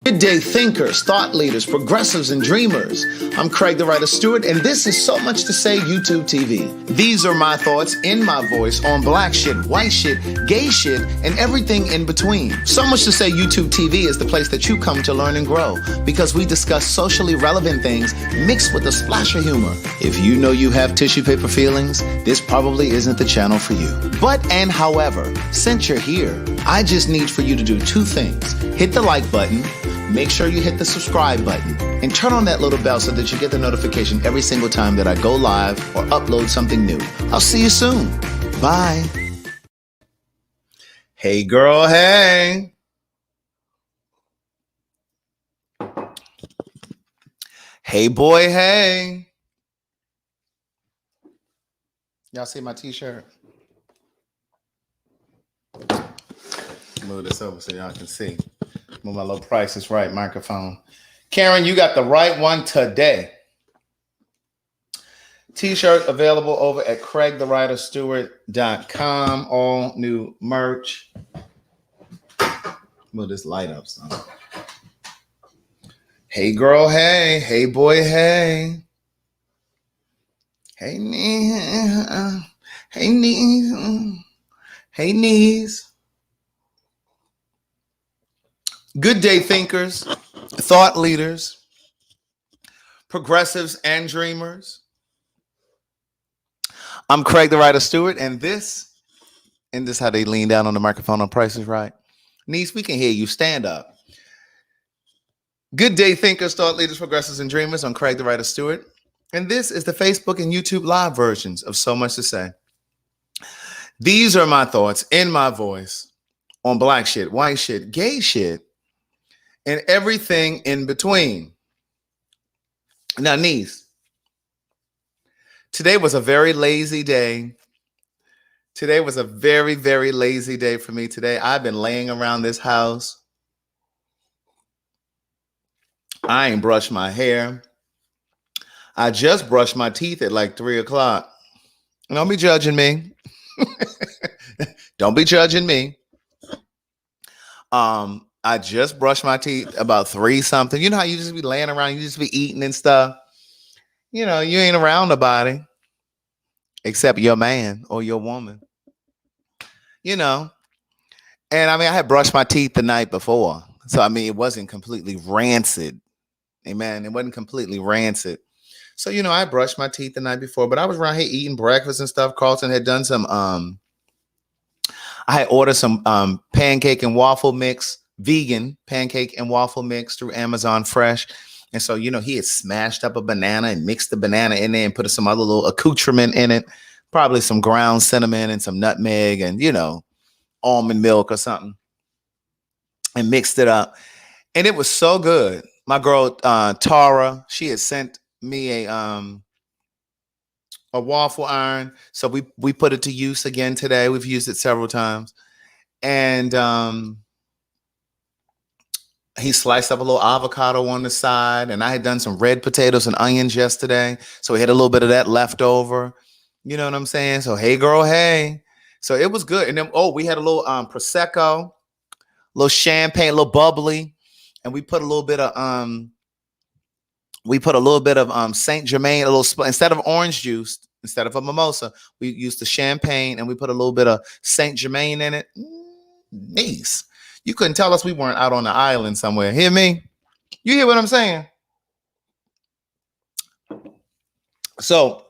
Good day, thinkers, thought leaders, progressives, and dreamers. I'm Craig the Writer Stewart, and this is So Much to Say YouTube TV. These are my thoughts in my voice on black shit, white shit, gay shit, and everything in between. So Much to Say YouTube TV is the place that you come to learn and grow because we discuss socially relevant things mixed with a splash of humor. If you know you have tissue paper feelings, this probably isn't the channel for you. However, since you're here, I just need for you to do two things. Hit the like button. Make sure you hit the subscribe button and turn on that little bell so that you get the notification every single time that I go live or upload something new. I'll see you soon. Bye. Hey, girl. Hey. Hey, boy. Hey. Y'all see my t-shirt? Move this over so y'all can see. Move my little Price is Right microphone. Karen, you got the right one today. T-shirt available over at CraigTheWriterStewart.com. All new merch. Move this light up, son. Hey, girl, hey. Hey, boy, hey. Hey, knees. Hey, knees. Hey, knees. Good day, thinkers, thought leaders, progressives, and dreamers. I'm Craig the Writer Stewart, and this how they lean down on the microphone on Price is Right. Niece, we can hear you. Stand up. Good day, thinkers, thought leaders, progressives, and dreamers. I'm Craig the Writer Stewart, and this is the Facebook and YouTube live versions of So Much to Say. These are my thoughts in my voice on black shit, white shit, gay shit, and everything in between. Now, niece, today was a very lazy day. Today was a very, very lazy day for me today. I've been laying around this house. I ain't brushed my hair. I just brushed my teeth at like 3 o'clock. Don't be judging me. Don't be judging me. I just brushed my teeth about 3 something. You know how you just be laying around, you just be eating and stuff. You know, you ain't around nobody except your man or your woman. You know. And I mean, I had brushed my teeth the night before. So, I mean, it wasn't completely rancid. Amen. It wasn't completely rancid. So, you know, I brushed my teeth the night before, but I was around here eating breakfast and stuff. Carlton had done some, I had ordered some pancake and waffle mix. Vegan pancake and waffle mix through Amazon Fresh. And so, you know, he had smashed up a banana and mixed the banana in there and put some other little accoutrement in it, probably some ground cinnamon and some nutmeg and, you know, almond milk or something, and mixed it up. And it was so good. My girl, Tara, she had sent me a waffle iron. So we put it to use again today. We've used it several times. And, he sliced up a little avocado on the side, and I had done some red potatoes and onions yesterday. So we had a little bit of that left over. You know what I'm saying? So, hey, girl, hey. So it was good. And then, we had a little Prosecco, a little champagne, a little bubbly. And we put a little bit of Saint Germain, a little instead of orange juice, instead of a mimosa, we used the champagne and we put a little bit of Saint Germain in it. Nice. You couldn't tell us we weren't out on the island somewhere. Hear me? You hear what I'm saying? So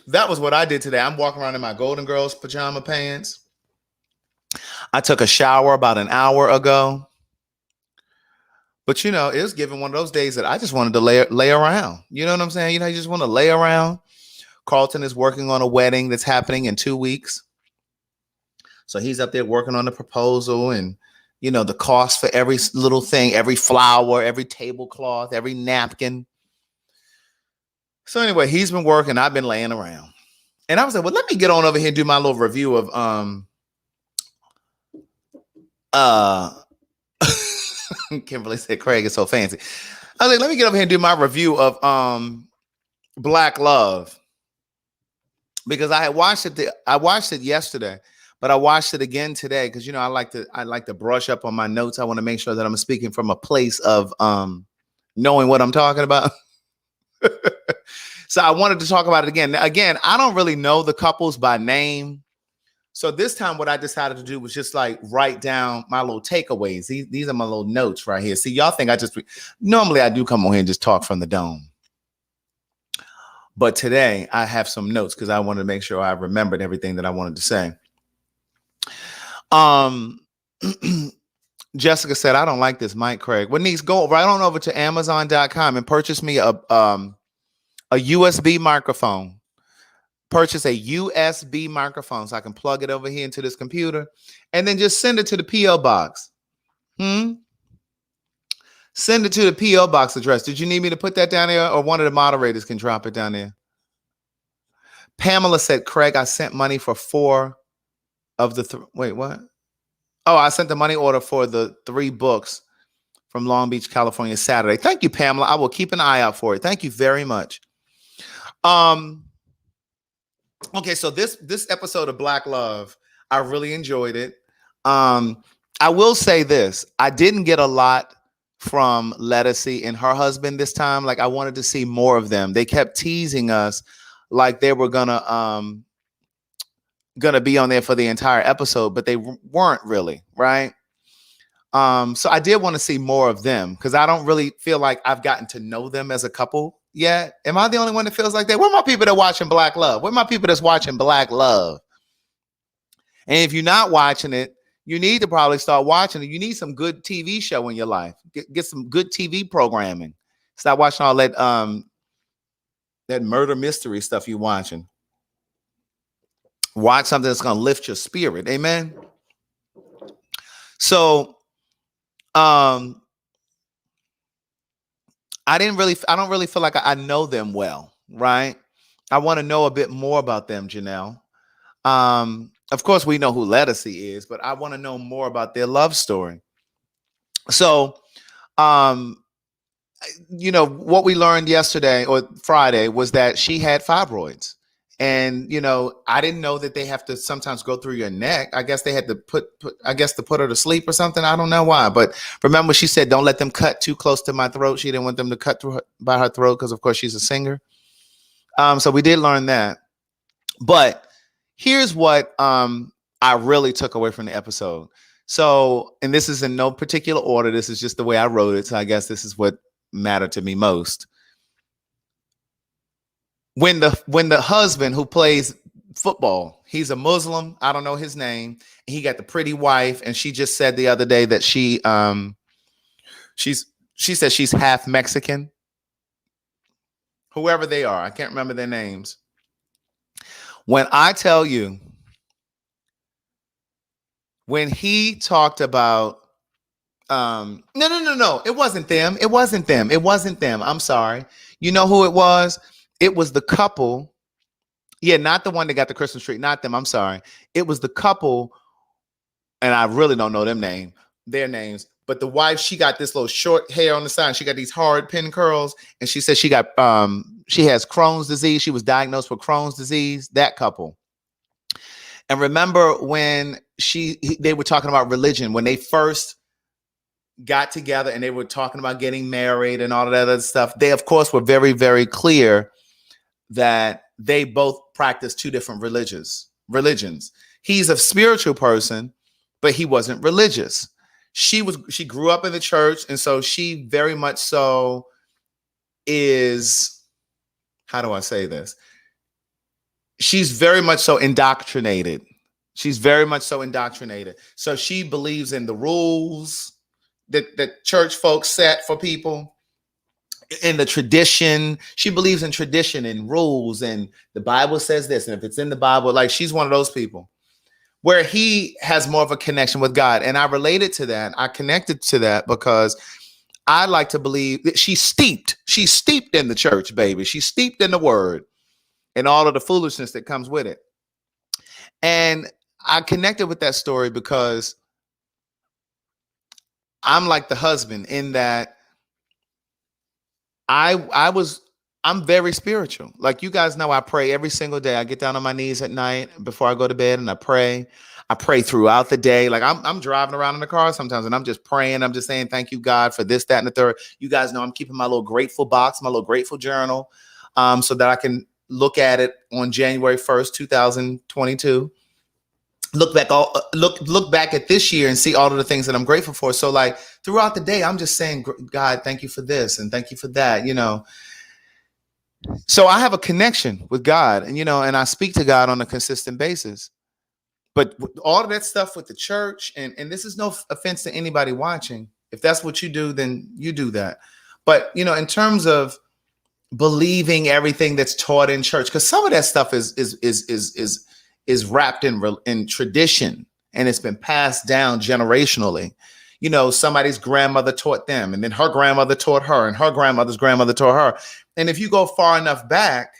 that was what I did today. I'm walking around in my Golden Girls pajama pants. I took a shower about an hour ago. But, you know, it was given one of those days that I just wanted to lay around. You know what I'm saying? You know, you just want to lay around. Carlton is working on a wedding that's happening in 2 weeks. So he's up there working on the proposal and, you know, the cost for every little thing, every flower, every tablecloth, every napkin. So anyway, he's been working. I've been laying around. And I was like, well, let me get on over here and do my little review of Kimberly said Craig is so fancy. I was like, let me get over here and do my review of Black Love. Because I watched it yesterday. but I watched it again today because I like to brush up on my notes. I want to make sure that I'm speaking from a place of knowing what I'm talking about. So I wanted to talk about it again. Again, I don't really know the couples by name. So this time what I decided to do was just like write down my little takeaways. These are my little notes right here. See, y'all think normally I do come on here and just talk from the dome. But today I have some notes because I wanted to make sure I remembered everything that I wanted to say. Jessica said, I don't like this mic, Craig. Well, niece, go right on over to Amazon.com and purchase me a USB microphone. Purchase a USB microphone so I can plug it over here into this computer and then just send it to the P.O. box. Send it to the P.O. box address. Did you need me to put that down there or one of the moderators can drop it down there? Pamela said, Craig, I sent money for 4 of the wait, what? Oh, I sent the money order for the 3 books from Long Beach, California, Saturday. Thank you, Pamela. I will keep an eye out for it. Thank you very much. Okay, so this episode of Black Love, I really enjoyed it. I will say this. I didn't get a lot from Lettucey and her husband this time. Like, I wanted to see more of them. They kept teasing us like they were gonna be on there for the entire episode, but they weren't really, right? So I did want to see more of them because I don't really feel like I've gotten to know them as a couple yet. Am I the only one that feels like that? Where are my people that are watching Black Love? Where are my people that's watching Black Love? And if you're not watching it, you need to probably start watching it. You need some good TV show in your life. Get some good TV programming. Stop watching all that that murder mystery stuff you're watching. Watch something that's going to lift your spirit. Amen. So I don't really feel like I know them well, right? I want to know a bit more about them, Janelle. Of course, we know who Lettucey is, but I want to know more about their love story. So, what we learned yesterday or Friday was that she had fibroids. And, I didn't know that they have to sometimes go through your neck. I guess they had to put her to sleep or something. I don't know why. But remember, she said, don't let them cut too close to my throat. She didn't want them to cut by her throat because, of course, she's a singer. So we did learn that. But here's what I really took away from the episode. So, and this is in no particular order. This is just the way I wrote it. So I guess this is what mattered to me most. When the husband who plays football, he's a Muslim. I don't know his name. He got the pretty wife, and she just said the other day that she said she's half Mexican. Whoever they are, I can't remember their names. When I tell you, when he talked about no, it wasn't them. It wasn't them. I'm sorry. You know who it was? It was the couple. Yeah, not the one that got the Christmas tree. Not them. I'm sorry. It was the couple, and I really don't know their names. But the wife, she got this little short hair on the side. She got these hard pin curls, and she said she has Crohn's disease. She was diagnosed with Crohn's disease. That couple. And remember when they were talking about religion when they first got together, and they were talking about getting married and all of that other stuff. They, of course, were very, very clear that they both practice 2 different religions. He's a spiritual person, but he wasn't religious. She grew up in the church, and so she very much so is, how do I say this? She's very much so indoctrinated. So she believes in the rules that church folks set for people. In the tradition, she believes in tradition and rules, and the Bible says this, and if it's in the Bible, like she's one of those people where he has more of a connection with God. And I related to that. I connected to that because I like to believe that she's steeped in the church, baby. She's steeped in the word and all of the foolishness that comes with it. And I connected with that story because I'm like the husband in that I I'm very spiritual. Like you guys know, I pray every single day. I get down on my knees at night before I go to bed and I pray. I pray throughout the day. Like I'm driving around in the car sometimes and I'm just praying. I'm just saying, thank you, God, for this, that, and the third. You guys know I'm keeping my little grateful box, my little grateful journal, so that I can look at it on January 1st, 2022. Look back at this year and see all of the things that I'm grateful for. So like throughout the day, I'm just saying, God, thank you for this and thank you for that, So I have a connection with God, and I speak to God on a consistent basis. But all of that stuff with the church, and this is no offense to anybody watching. If that's what you do, then you do that. But in terms of believing everything that's taught in church, because some of that stuff is wrapped in tradition, and it's been passed down generationally. Somebody's grandmother taught them, and then her grandmother taught her, and her grandmother's grandmother taught her. And if you go far enough back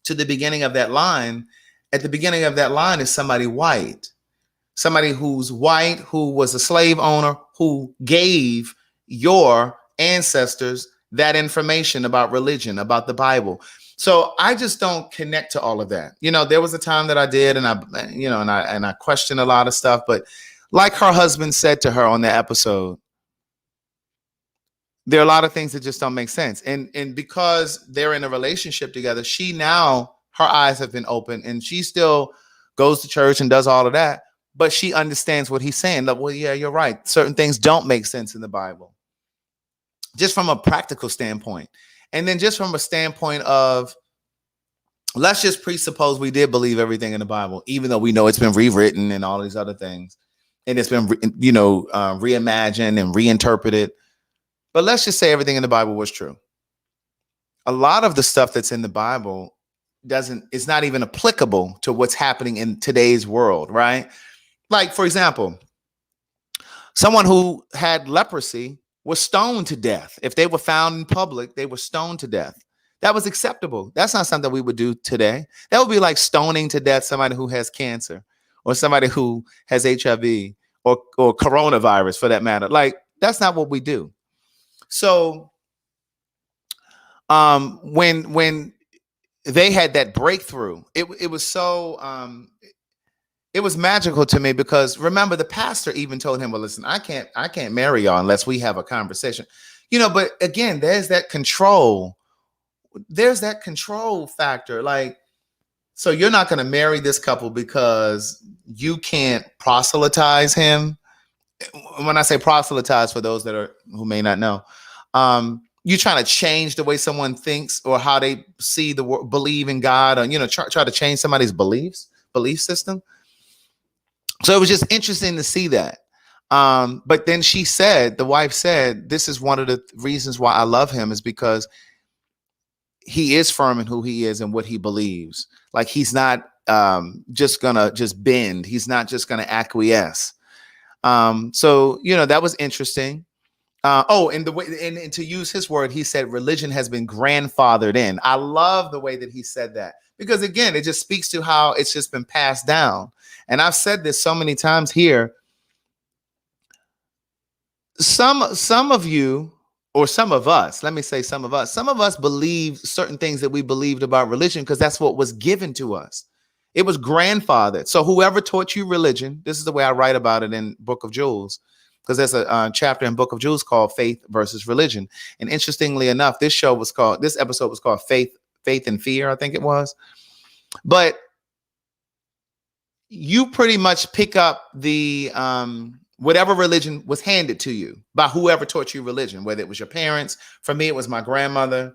to the beginning of that line, at the beginning of that line is somebody white, somebody who's white, who was a slave owner, who gave your ancestors that information about religion, about the Bible. So I just don't connect to all of that. There was a time that I did, and I questioned a lot of stuff, but like her husband said to her on the episode, there are a lot of things that just don't make sense. And because they're in a relationship together, her eyes have been open, and she still goes to church and does all of that, but she understands what he's saying. Like, well, yeah, you're right. Certain things don't make sense in the Bible, just from a practical standpoint. And then just from a standpoint of, let's just presuppose we did believe everything in the Bible, even though we know it's been rewritten and all these other things. And it's been, reimagined and reinterpreted. But let's just say everything in the Bible was true. A lot of the stuff that's in the Bible it's not even applicable to what's happening in today's world, right? Like, for example, someone who had leprosy was stoned to death. If they were found in public, they were stoned to death. That was acceptable. That's not something we would do today. That would be like stoning to death somebody who has cancer or somebody who has HIV or coronavirus, for that matter. Like, that's not what we do. So when they had that breakthrough, it was so it was magical to me, because remember, the pastor even told him, well, listen, I can't marry y'all unless we have a conversation. But again, there's that control factor. Like, so you're not going to marry this couple because you can't proselytize him. When I say proselytize, for those who may not know, you're trying to change the way someone thinks or how they see the world, believe in God, or try to change somebody's belief system. So it was just interesting to see that. But then the wife said, this is one of the reasons why I love him, is because he is firm in who he is and what he believes. Like, he's not just gonna bend. He's not just gonna acquiesce. So that was interesting. And the way, and to use his word, he said religion has been grandfathered in. I love the way that he said that, because again, it just speaks to how it's just been passed down. And I've said this so many times here. Some of you, or some of us, let me say some of us believe certain things that we believed about religion because that's what was given to us. It was grandfathered. So whoever taught you religion, this is the way I write about it in Book of Jewels, because there's a chapter in Book of Jewels called Faith versus Religion. And interestingly enough, this episode was called Faith and Fear, I think it was. But you pretty much pick up the whatever religion was handed to you by whoever taught you religion, whether it was your parents. For me, it was my grandmother.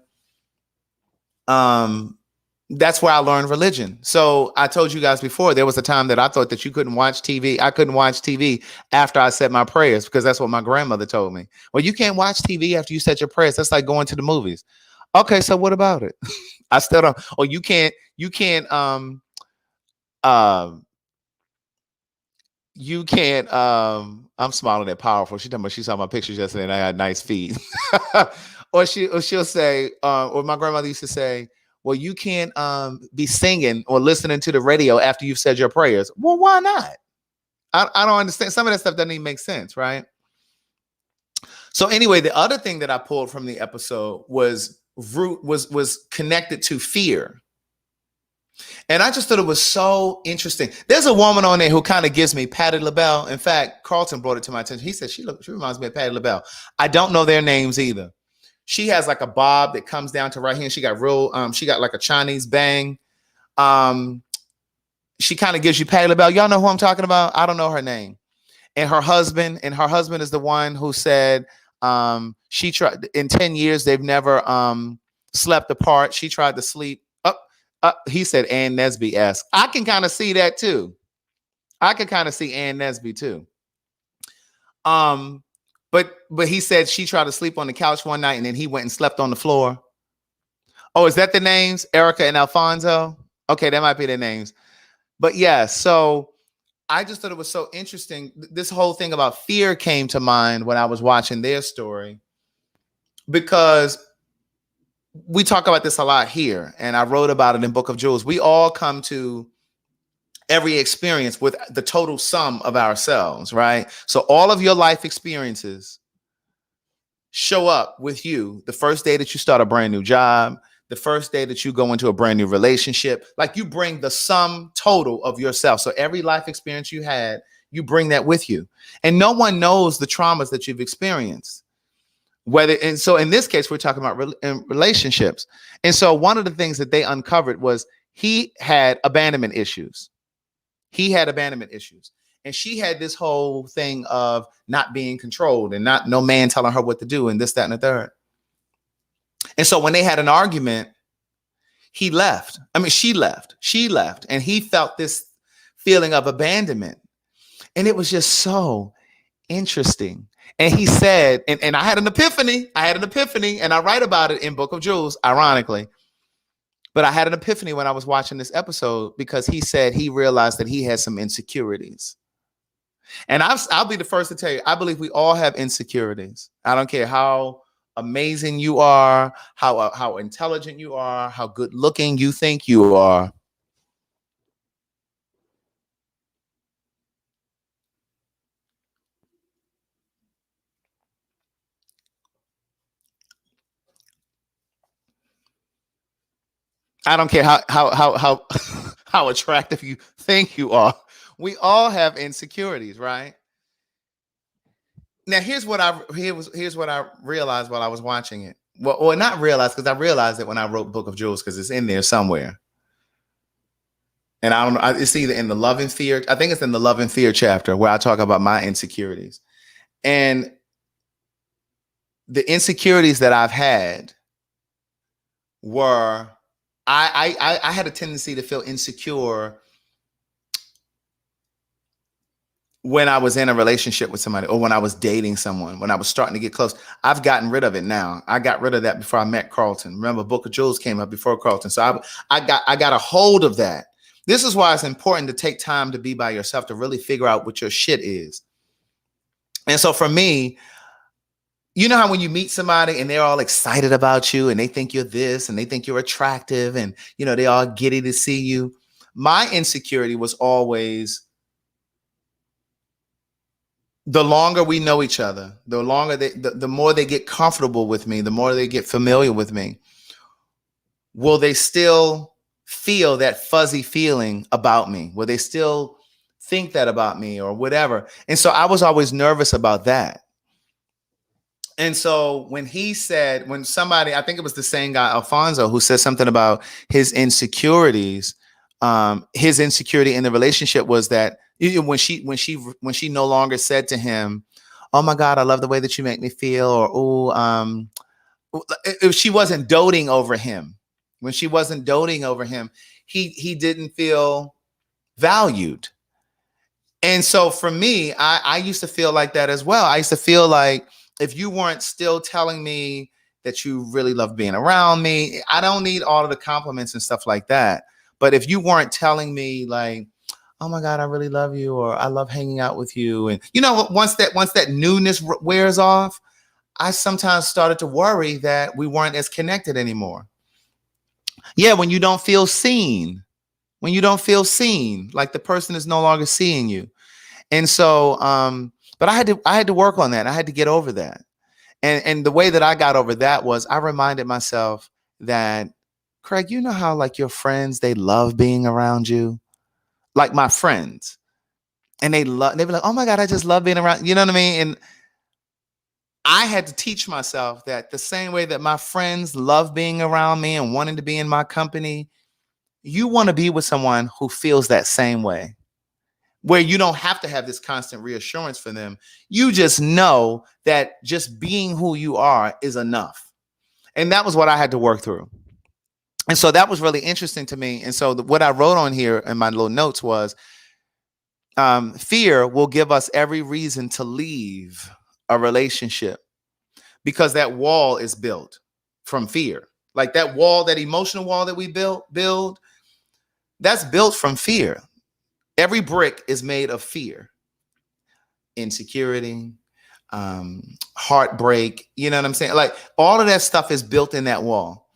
That's where I learned religion. So I told you guys before, there was a time that I thought that you couldn't watch TV. I couldn't watch TV after I said my prayers, because that's what my grandmother told me. Well, you can't watch TV after you said your prayers. That's like going to the movies. Okay, so what about it? I still don't. Or you can't I'm smiling at Powerful. She saw my pictures yesterday and I had nice feet. or she'll say, or my grandmother used to say, well, you can't be singing or listening to the radio after you've said your prayers. Well, why not? I don't understand. Some of that stuff doesn't even make sense, right? So anyway, the other thing that I pulled from the episode was root was connected to fear. And I just thought it was so interesting. There's a woman on there who kind of gives me Patti LaBelle. In fact, Carlton brought it to my attention. He said, she reminds me of Patti LaBelle. I don't know their names either. She has like a bob that comes down to right here. And she got she got like a Chinese bang. She kind of gives you Patti LaBelle. Y'all know who I'm talking about? I don't know her name. And her husband is the one who said she tried in 10 years, they've never slept apart. She tried to sleep. He said Ann Nesby-esque. I can kind of see that too. I can kind of see Ann Nesby too. But he said she tried to sleep on the couch one night and then he went and slept on the floor. Oh, is that the names? Erica and Alfonso? Okay, that might be their names. But yeah, so I just thought it was so interesting. This whole thing about fear came to mind when I was watching their story, because we talk about this a lot here, and I wrote about it in Book of Jewels. We all come to every experience with the total sum of ourselves, right? So all of your life experiences show up with you the first day that you start a brand new job, the first day that you go into a brand new relationship. Like, you bring the sum total of yourself. So every life experience you had, you bring that with you. And no one knows the traumas that you've experienced. And so in this case, we're talking about relationships. And so one of the things that they uncovered was he had abandonment issues. And she had this whole thing of not being controlled and no man telling her what to do and this, that, and the third. And so when they had an argument, she left. And he felt this feeling of abandonment. And it was just so interesting. And he said, and I had an epiphany, and I write about it in Book of Jewels, ironically. But I had an epiphany when I was watching this episode, because he said he realized that he had some insecurities. And I'll be the first to tell you, I believe we all have insecurities. I don't care how amazing you are, how intelligent you are, how good looking you think you are. I don't care how attractive you think you are. We all have insecurities, right? Now, here's what I realized while I was watching it. Well, not realized, because I realized it when I wrote Book of Jewels, because it's in there somewhere. And I don't know, it's either in the Love and Fear. I think it's in the Love and Fear chapter where I talk about my insecurities. And the insecurities that I've had were, I had a tendency to feel insecure when I was in a relationship with somebody, or when I was dating someone, when I was starting to get close. I've gotten rid of it now. I got rid of that before I met Carlton. Remember, Book of Jewels came up before Carlton. So I got a hold of that. This is why it's important to take time to be by yourself, to really figure out what your shit is. And so for me, you know how when you meet somebody and they're all excited about you and they think you're this and they think you're attractive and, you know, they all giddy to see you. My insecurity was always, the longer we know each other, the longer the more they get comfortable with me, the more they get familiar with me, will they still feel that fuzzy feeling about me? Will they still think that about me or whatever? And so I was always nervous about that. And so when somebody, I think it was the same guy, Alfonso, who said something about his insecurities, his insecurity in the relationship was that when she no longer said to him, "Oh my God, I love the way that you make me feel," or if she wasn't doting over him, when she wasn't doting over him, he didn't feel valued. And so for me, I used to feel like that as well. I used to feel like, if you weren't still telling me that you really love being around me, I don't need all of the compliments and stuff like that. But if you weren't telling me like, "Oh my God, I really love you," or "I love hanging out with you," and you know, once that newness wears off, I sometimes started to worry that we weren't as connected anymore. Yeah, when you don't feel seen, like the person is no longer seeing you. And so, but I had to work on that. I had to get over that. And the way that I got over that was I reminded myself that, Craig, you know how like your friends, they love being around you? Like my friends. And they be like, oh my God, I just love being around. You know what I mean? And I had to teach myself that the same way that my friends love being around me and wanting to be in my company, you want to be with someone who feels that same way, where you don't have to have this constant reassurance for them. You just know that just being who you are is enough. And that was what I had to work through. And so that was really interesting to me. And so what I wrote on here in my little notes was, fear will give us every reason to leave a relationship because that wall is built from fear. Like that wall, that emotional wall that we build, that's built from fear. Every brick is made of fear, insecurity, heartbreak. You know what I'm saying? Like all of that stuff is built in that wall.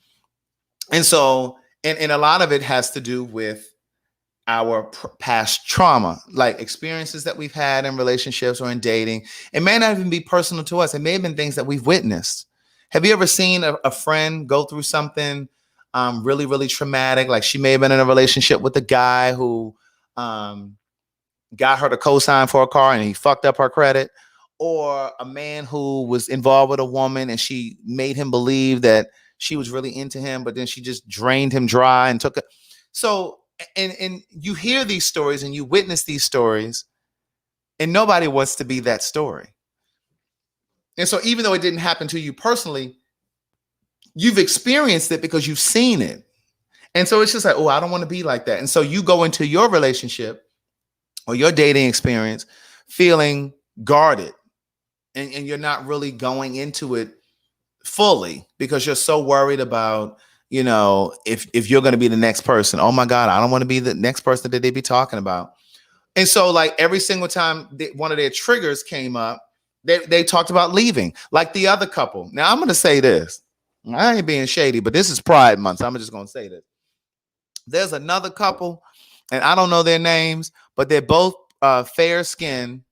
And so, and a lot of it has to do with our past trauma, like experiences that we've had in relationships or in dating. It may not even be personal to us. It may have been things that we've witnessed. Have you ever seen a friend go through something really, really traumatic? Like she may have been in a relationship with a guy who got her to co-sign for a car and he fucked up her credit, or a man who was involved with a woman and she made him believe that she was really into him, but then she just drained him dry and took it. So, and you hear these stories and you witness these stories, and nobody wants to be that story. And so even though it didn't happen to you personally, you've experienced it because you've seen it. And so it's just like, oh, I don't want to be like that. And so you go into your relationship or your dating experience feeling guarded, and you're not really going into it fully because you're so worried about, you know, if you're going to be the next person. Oh my God, I don't want to be the next person that they be talking about. And so like every single time one of their triggers came up, they talked about leaving. Like the other couple. Now I'm going to say this. I ain't being shady, but this is Pride Month. So I'm just going to say this. There's another couple, and I don't know their names, but they're both fair skinned.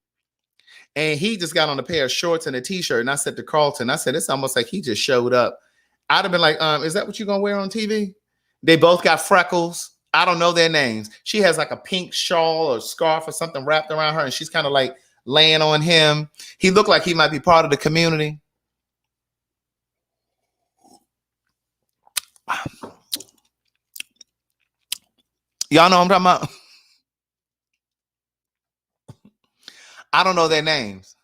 And he just got on a pair of shorts and a t-shirt. And I said to Carlton, I said, it's almost like he just showed up. I'd have been like, is that what you're going to wear on TV? They both got freckles. I don't know their names. She has like a pink shawl or scarf or something wrapped around her, and she's kind of like laying on him. He looked like he might be part of the community. Y'all know what I'm talking about? I don't know their names.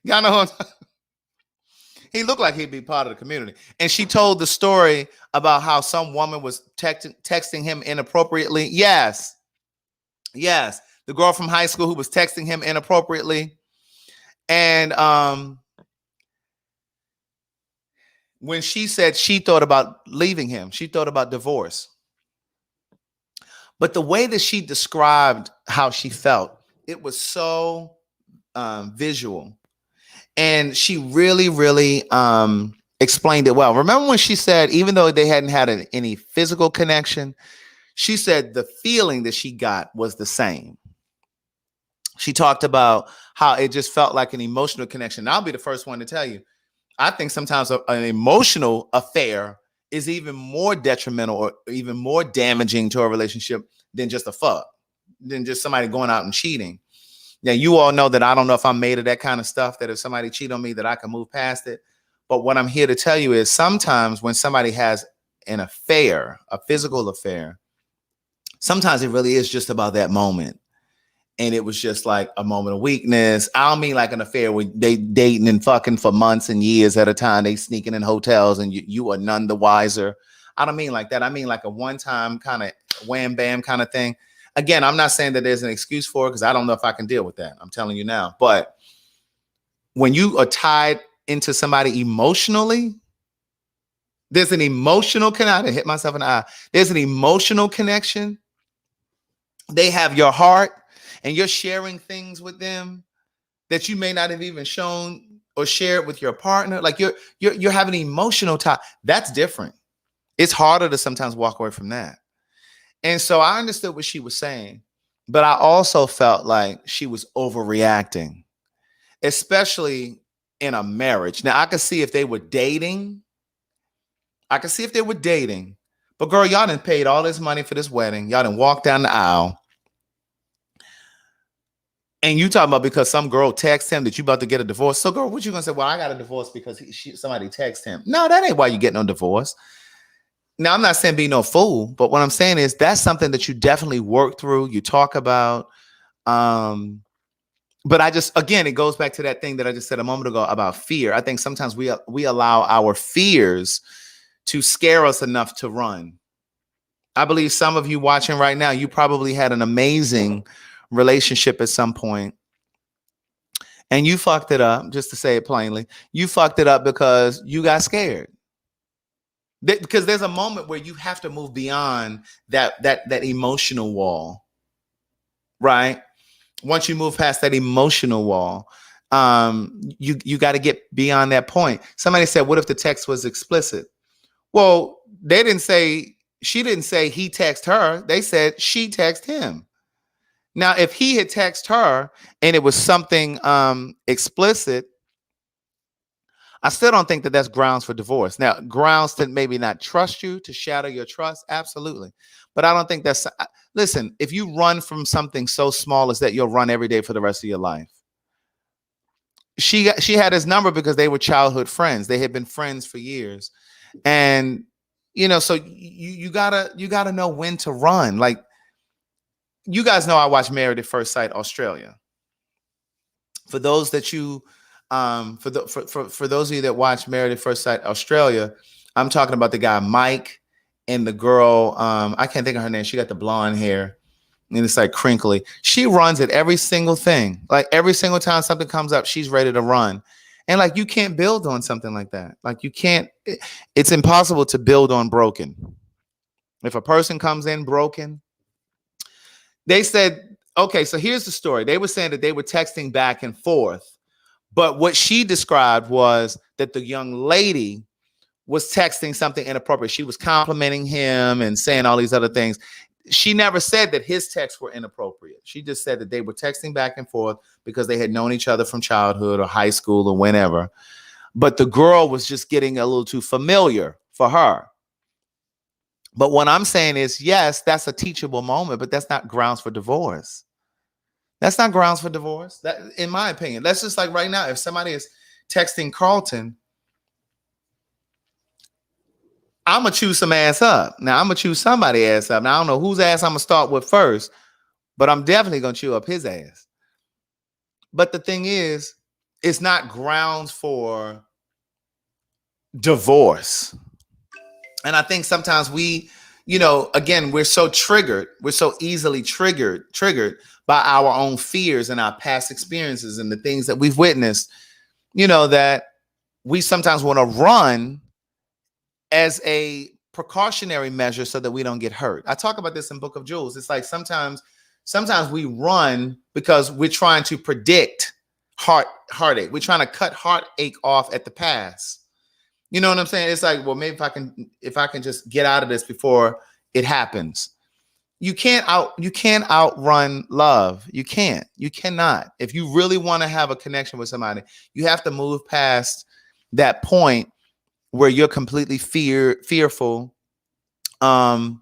Y'all know what I'm He looked like he'd be part of the community. And she told the story about how some woman was texting him inappropriately. Yes. Yes. The girl from high school who was texting him inappropriately. And when she said she thought about leaving him, she thought about divorce. But the way that she described how she felt, it was so visual. And she really, really explained it well. Remember when she said, even though they hadn't had any physical connection, she said the feeling that she got was the same. She talked about how it just felt like an emotional connection. And I'll be the first one to tell you, I think sometimes an emotional affair is even more detrimental or even more damaging to a relationship than just a fuck, than just somebody going out and cheating. Now, you all know that I don't know if I'm made of that kind of stuff, that if somebody cheat on me, that I can move past it. But what I'm here to tell you is sometimes when somebody has an affair, a physical affair, sometimes it really is just about that moment. And it was just like a moment of weakness. I don't mean like an affair where they dating and fucking for months and years at a time. They sneaking in hotels and you are none the wiser. I don't mean like that. I mean like a one-time kind of wham bam kind of thing. Again, I'm not saying that there's an excuse for it because I don't know if I can deal with that. I'm telling you now. But when you are tied into somebody emotionally, there's an emotional connection. I hit myself in the eye. There's an emotional connection. They have your heart, and you're sharing things with them that you may not have even shown or shared with your partner. Like you're having an emotional tie. That's different. It's harder to sometimes walk away from that. And so I understood what she was saying, but I also felt like she was overreacting, especially in a marriage. Now I could see if they were dating. I could see if they were dating. But girl, y'all done paid all this money for this wedding. Y'all done walked down the aisle. And you talking about because some girl texted him that you about to get a divorce. So girl, what you gonna say? Well, I got a divorce because somebody texted him. No, that ain't why you getting no divorce. Now, I'm not saying be no fool, but what I'm saying is that's something that you definitely work through. You talk about. But I just, again, it goes back to that thing that I just said a moment ago about fear. I think sometimes we allow our fears to scare us enough to run. I believe some of you watching right now, you probably had an amazing relationship at some point and you fucked it up. Just to say it plainly, you fucked it up because you got scared. Because there's a moment where you have to move beyond that emotional wall, right? Once you move past that emotional wall, you got to get beyond that point. Somebody said, what if the text was explicit? Well, she didn't say he texted her. They said she texted him. Now, if he had texted her and it was something explicit, I still don't think that that's grounds for divorce. Now, grounds to maybe not trust you, to shatter your trust, absolutely. But I don't think that's, listen, if you run from something so small as that, you'll run every day for the rest of your life. She had his number because they were childhood friends. They had been friends for years. And, so you gotta know when to run. Like, you guys know I watch Married at First Sight Australia. For those that you for those of you that watch Married at First Sight Australia, I'm talking about the guy Mike and the girl. I can't think of her name. She got the blonde hair and it's like crinkly. She runs at every single thing. Like every single time something comes up, she's ready to run. And like you can't build on something like that. Like you can't. It's impossible to build on broken. If a person comes in broken, they said, okay. So here's the story. They were saying that they were texting back and forth. But what she described was that the young lady was texting something inappropriate. She was complimenting him and saying all these other things. She never said that his texts were inappropriate. She just said that they were texting back and forth because they had known each other from childhood or high school or whenever. But the girl was just getting a little too familiar for her. But what I'm saying is, yes, that's a teachable moment, but that's not grounds for divorce. That's not grounds for divorce. That, in my opinion, that's just like right now. If somebody is texting Carlton, I'm going to chew some ass up. Now, I'm going to chew somebody's ass up. Now, I don't know whose ass I'm going to start with first, but I'm definitely going to chew up his ass. But the thing is, it's not grounds for divorce. And I think sometimes we, again, we're so triggered. We're so easily triggered by our own fears and our past experiences and the things that we've witnessed, that we sometimes want to run as a precautionary measure so that we don't get hurt. I talk about this in Book of Jewels. It's like sometimes we run because we're trying to predict heartache. We're trying to cut heartache off at the pass. You know what I'm saying? It's like, well, maybe if I can just get out of this before it happens. You can't outrun love. You cannot. If you really want to have a connection with somebody, you have to move past that point where you're completely fearful. No,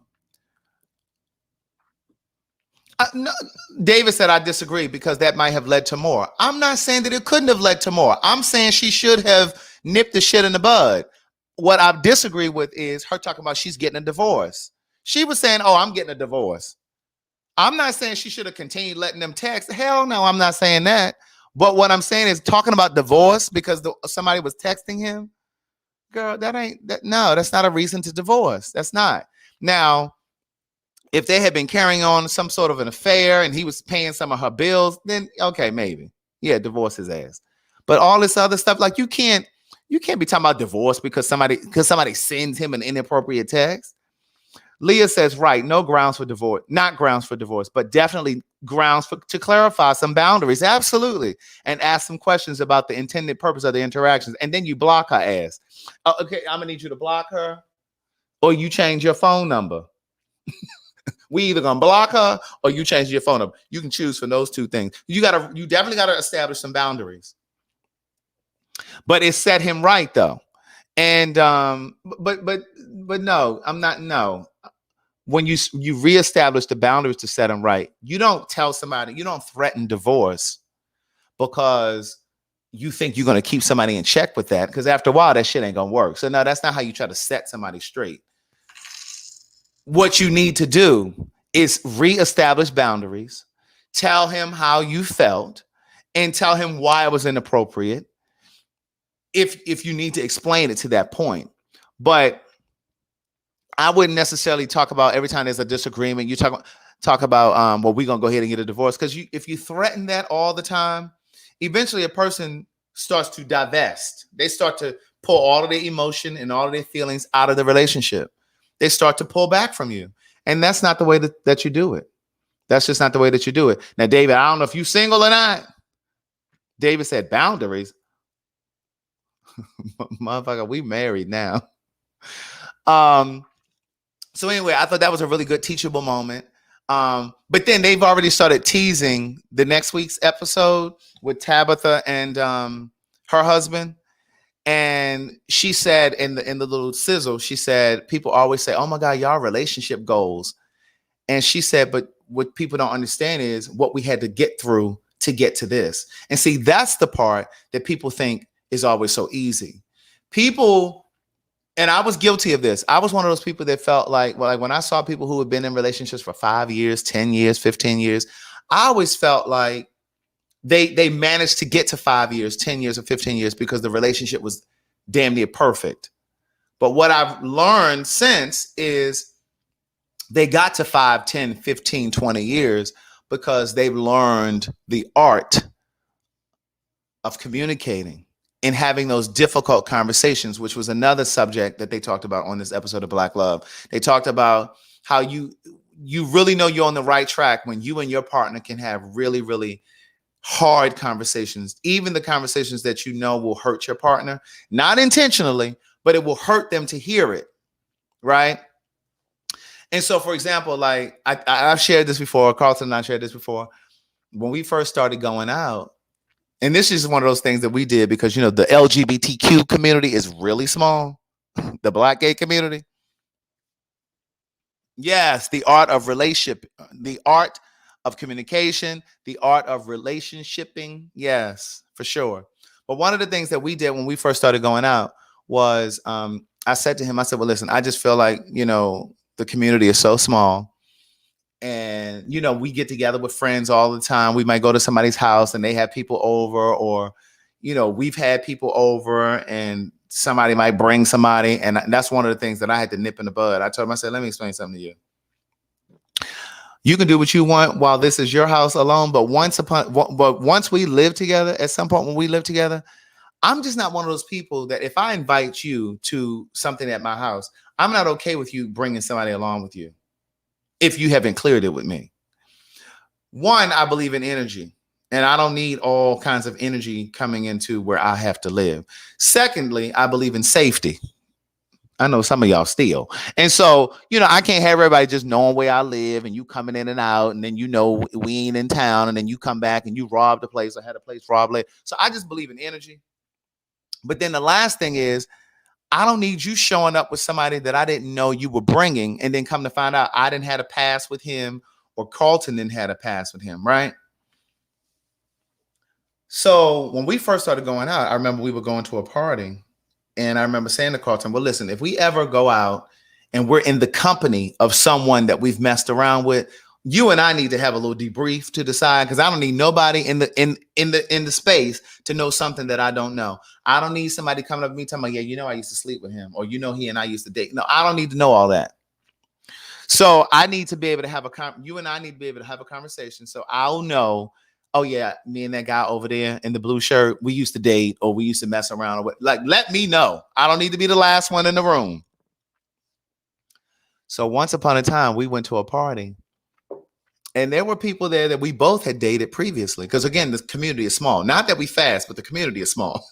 David said, I disagree because that might have led to more. I'm not saying that it couldn't have led to more. I'm saying she should have nipped the shit in the bud. What I disagree with is her talking about she's getting a divorce. She was saying, oh, I'm getting a divorce. I'm not saying she should have continued letting them text. Hell no, I'm not saying that. But what I'm saying is talking about divorce because somebody was texting him. Girl, no, that's not a reason to divorce. That's not. Now, if they had been carrying on some sort of an affair and he was paying some of her bills, then okay, maybe. Yeah, divorce his ass. But all this other stuff, like you can't be talking about divorce because somebody sends him an inappropriate text. Leah says, right, no grounds for divorce, not grounds for divorce, but definitely grounds to clarify some boundaries. Absolutely. And ask some questions about the intended purpose of the interactions. And then you block her ass. Okay, I'm gonna need you to block her or you change your phone number. We either gonna block her or you change your phone number. You can choose from those two things. You definitely gotta establish some boundaries. But it set him right though. And but no, I'm not. No, when you reestablish the boundaries to set them right, you don't tell somebody, you don't threaten divorce because you think you're going to keep somebody in check with that, because after a while that shit ain't going to work. So no, that's not how you try to set somebody straight. What you need to do is reestablish boundaries, tell him how you felt, and tell him why it was inappropriate, if you need to explain it to that point. But I wouldn't necessarily talk about every time there's a disagreement, you talk about well, we're gonna go ahead and get a divorce. Because if you threaten that all the time, eventually a person starts to divest. They start to pull all of their emotion and all of their feelings out of the relationship. They start to pull back from you. And that's not the way that you do it. That's just not the way that you do it. Now, David, I don't know if you single or not. David said boundaries. Motherfucker, we married now. So anyway, I thought that was a really good teachable moment. But then they've already started teasing the next week's episode with Tabitha and her husband. And she said in the little sizzle, she said, people always say, oh my God, y'all relationship goals. And she said, but what people don't understand is what we had to get through to get to this. And see, that's the part that people think is always so easy. People, and I was guilty of this. I was one of those people that felt like, well, like when I saw people who had been in relationships for 5 years, 10 years, 15 years, I always felt like they managed to get to 5 years, 10 years, or 15 years because the relationship was damn near perfect. But what I've learned since is they got to 5, 10, 15, 20 years because they've learned the art of communicating and having those difficult conversations, which was another subject that they talked about on this episode of Black Love. They talked about how you really know you're on the right track when you and your partner can have really, really hard conversations, even the conversations that you know will hurt your partner, not intentionally, but it will hurt them to hear it, right? And so, for example, like I've shared this before, Carlton and I shared this before, when we first started going out, and this is one of those things that we did because, you know, the LGBTQ community is really small, the Black gay community. Yes, the art of relationship, the art of communication, the art of relationshiping. Yes, for sure. But one of the things that we did when we first started going out was I said to him, I said, well, listen, I just feel like, you know, the community is so small. And, you know, we get together with friends all the time. We might go to somebody's house and they have people over, or, you know, we've had people over and somebody might bring somebody. And that's one of the things that I had to nip in the bud. I told him, I said, let me explain something to you. You can do what you want while this is your house alone. But once we live together, at some point when we live together, I'm just not one of those people that if I invite you to something at my house, I'm not okay with you bringing somebody along with you if you haven't cleared it with me. One, I believe in energy, and I don't need all kinds of energy coming into where I have to live. Secondly, I believe in safety. I know some of y'all still. And so, you know, I can't have everybody just knowing where I live and you coming in and out. And then, you know, we ain't in town and then you come back and you rob the place or had a place robbed later. So I just believe in energy. But then the last thing is, I don't need you showing up with somebody that I didn't know you were bringing. And then come to find out I didn't have a pass with him or Carlton didn't have a pass with him. Right. So when we first started going out, I remember we were going to a party. And I remember saying to Carlton, well, listen, if we ever go out and we're in the company of someone that we've messed around with, you and I need to have a little debrief to decide, because I don't need nobody in the space to know something that I don't know. I don't need somebody coming up to me telling me, yeah, you know, I used to sleep with him, or, you know, he and I used to date. No, I don't need to know all that. So I need to be able to have you and I need to be able to have a conversation. So I'll know, oh yeah, me and that guy over there in the blue shirt, we used to date or we used to mess around, or what. Like, let me know. I don't need to be the last one in the room. So once upon a time, we went to a party and there were people there that we both had dated previously. Because again, the community is small. Not that we fast, but the community is small.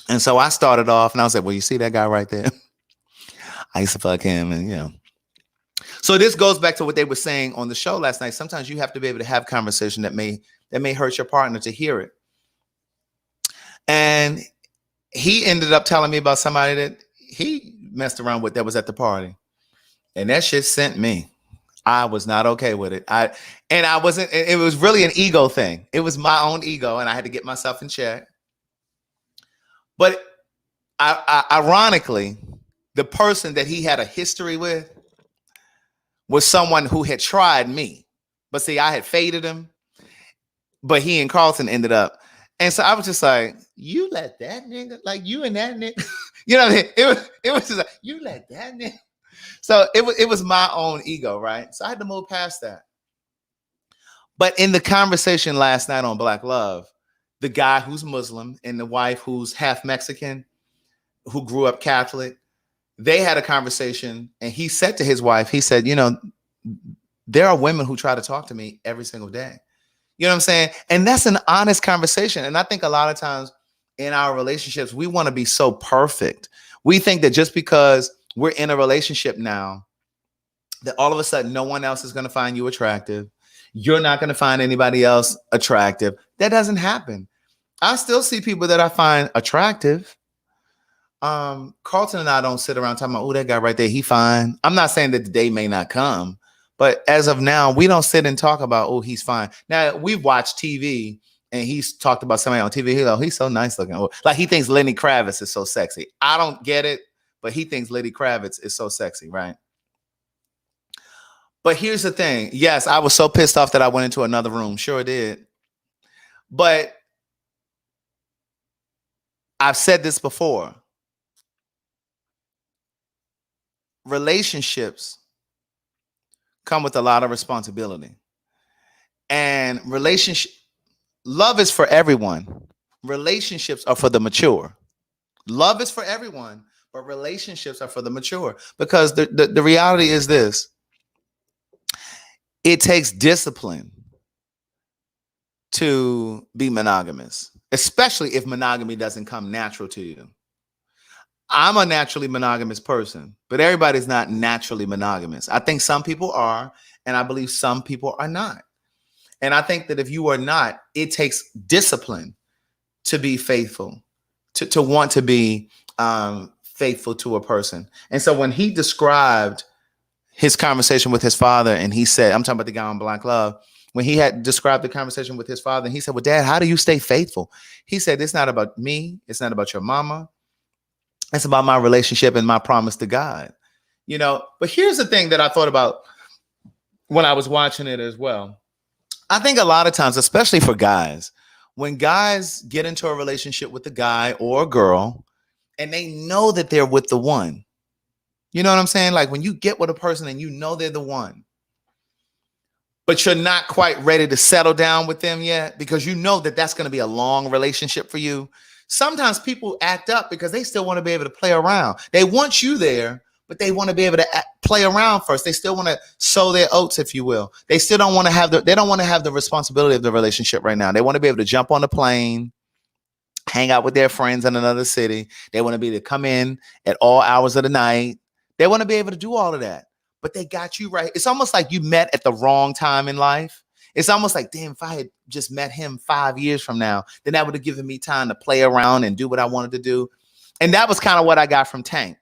And so I started off and I was like, well, you see that guy right there? I used to fuck him, and, you know. So this goes back to what they were saying on the show last night. Sometimes you have to be able to have conversation that may that may hurt your partner to hear it. And he ended up telling me about somebody that he messed around with that was at the party. And that shit sent me. I was not okay with it. I wasn't, it was really an ego thing. It was my own ego, and I had to get myself in check. But ironically, the person that he had a history with was someone who had tried me. But see, I had faded him, but he and Carlton ended up. And so I was just like, you let that nigga, like you and that nigga, you know what I mean? It was just like, you let that nigga. So it was my own ego, right? So I had to move past that. But in the conversation last night on Black Love, the guy who's Muslim and the wife who's half Mexican, who grew up Catholic, they had a conversation, and he said to his wife, he said, you know, there are women who try to talk to me every single day. You know what I'm saying? And that's an honest conversation. And I think a lot of times in our relationships, we want to be so perfect. We think that just because we're in a relationship now, that all of a sudden no one else is going to find you attractive. You're not going to find anybody else attractive. That doesn't happen. I still see people that I find attractive. Carlton and I don't sit around talking about, oh, that guy right there, he fine. I'm not saying that the day may not come, but as of now, we don't sit and talk about, oh, he's fine. Now, we've watched TV and he's talked about somebody on TV. He's like, oh, he's so nice looking. Or, like, he thinks Lenny Kravitz is so sexy. I don't get it, but he thinks Lenny Kravitz is so sexy, right? But here's the thing. Yes, I was so pissed off that I went into another room. Sure did. But I've said this before. Relationships come with a lot of responsibility. And love is for everyone. Relationships are for the mature. Love is for everyone, but relationships are for the mature. Because the reality is this. It takes discipline to be monogamous, especially if monogamy doesn't come natural to you. I'm a naturally monogamous person, but everybody's not naturally monogamous. I think some people are, and I believe some people are not. And I think that if you are not, it takes discipline to be faithful, to want to be faithful to a person. And so when he described his conversation with his father, and he said, I'm talking about the guy on Black Love, when he had described the conversation with his father, and he said, well, Dad, how do you stay faithful? He said, it's not about me. It's not about your mama. It's about my relationship and my promise to God. You know, but here's the thing that I thought about when I was watching it as well. I think a lot of times, especially for guys, when guys get into a relationship with a guy or a girl, and they know that they're with the one, you know what I'm saying? Like when you get with a person and you know they're the one, but you're not quite ready to settle down with them yet because you know that that's going to be a long relationship for you. Sometimes people act up because they still want to be able to play around. They want you there, but they want to be able to play around first. They still want to sow their oats, if you will. They still don't want to have they don't want to have the responsibility of the relationship right now. They want to be able to jump on the plane, hang out with their friends in another city. They want to be able to come in at all hours of the night. They want to be able to do all of that, but they got you right. It's almost like you met at the wrong time in life. It's almost like, damn, if I had just met him 5 years from now, then that would have given me time to play around and do what I wanted to do. And that was kind of what I got from Tank.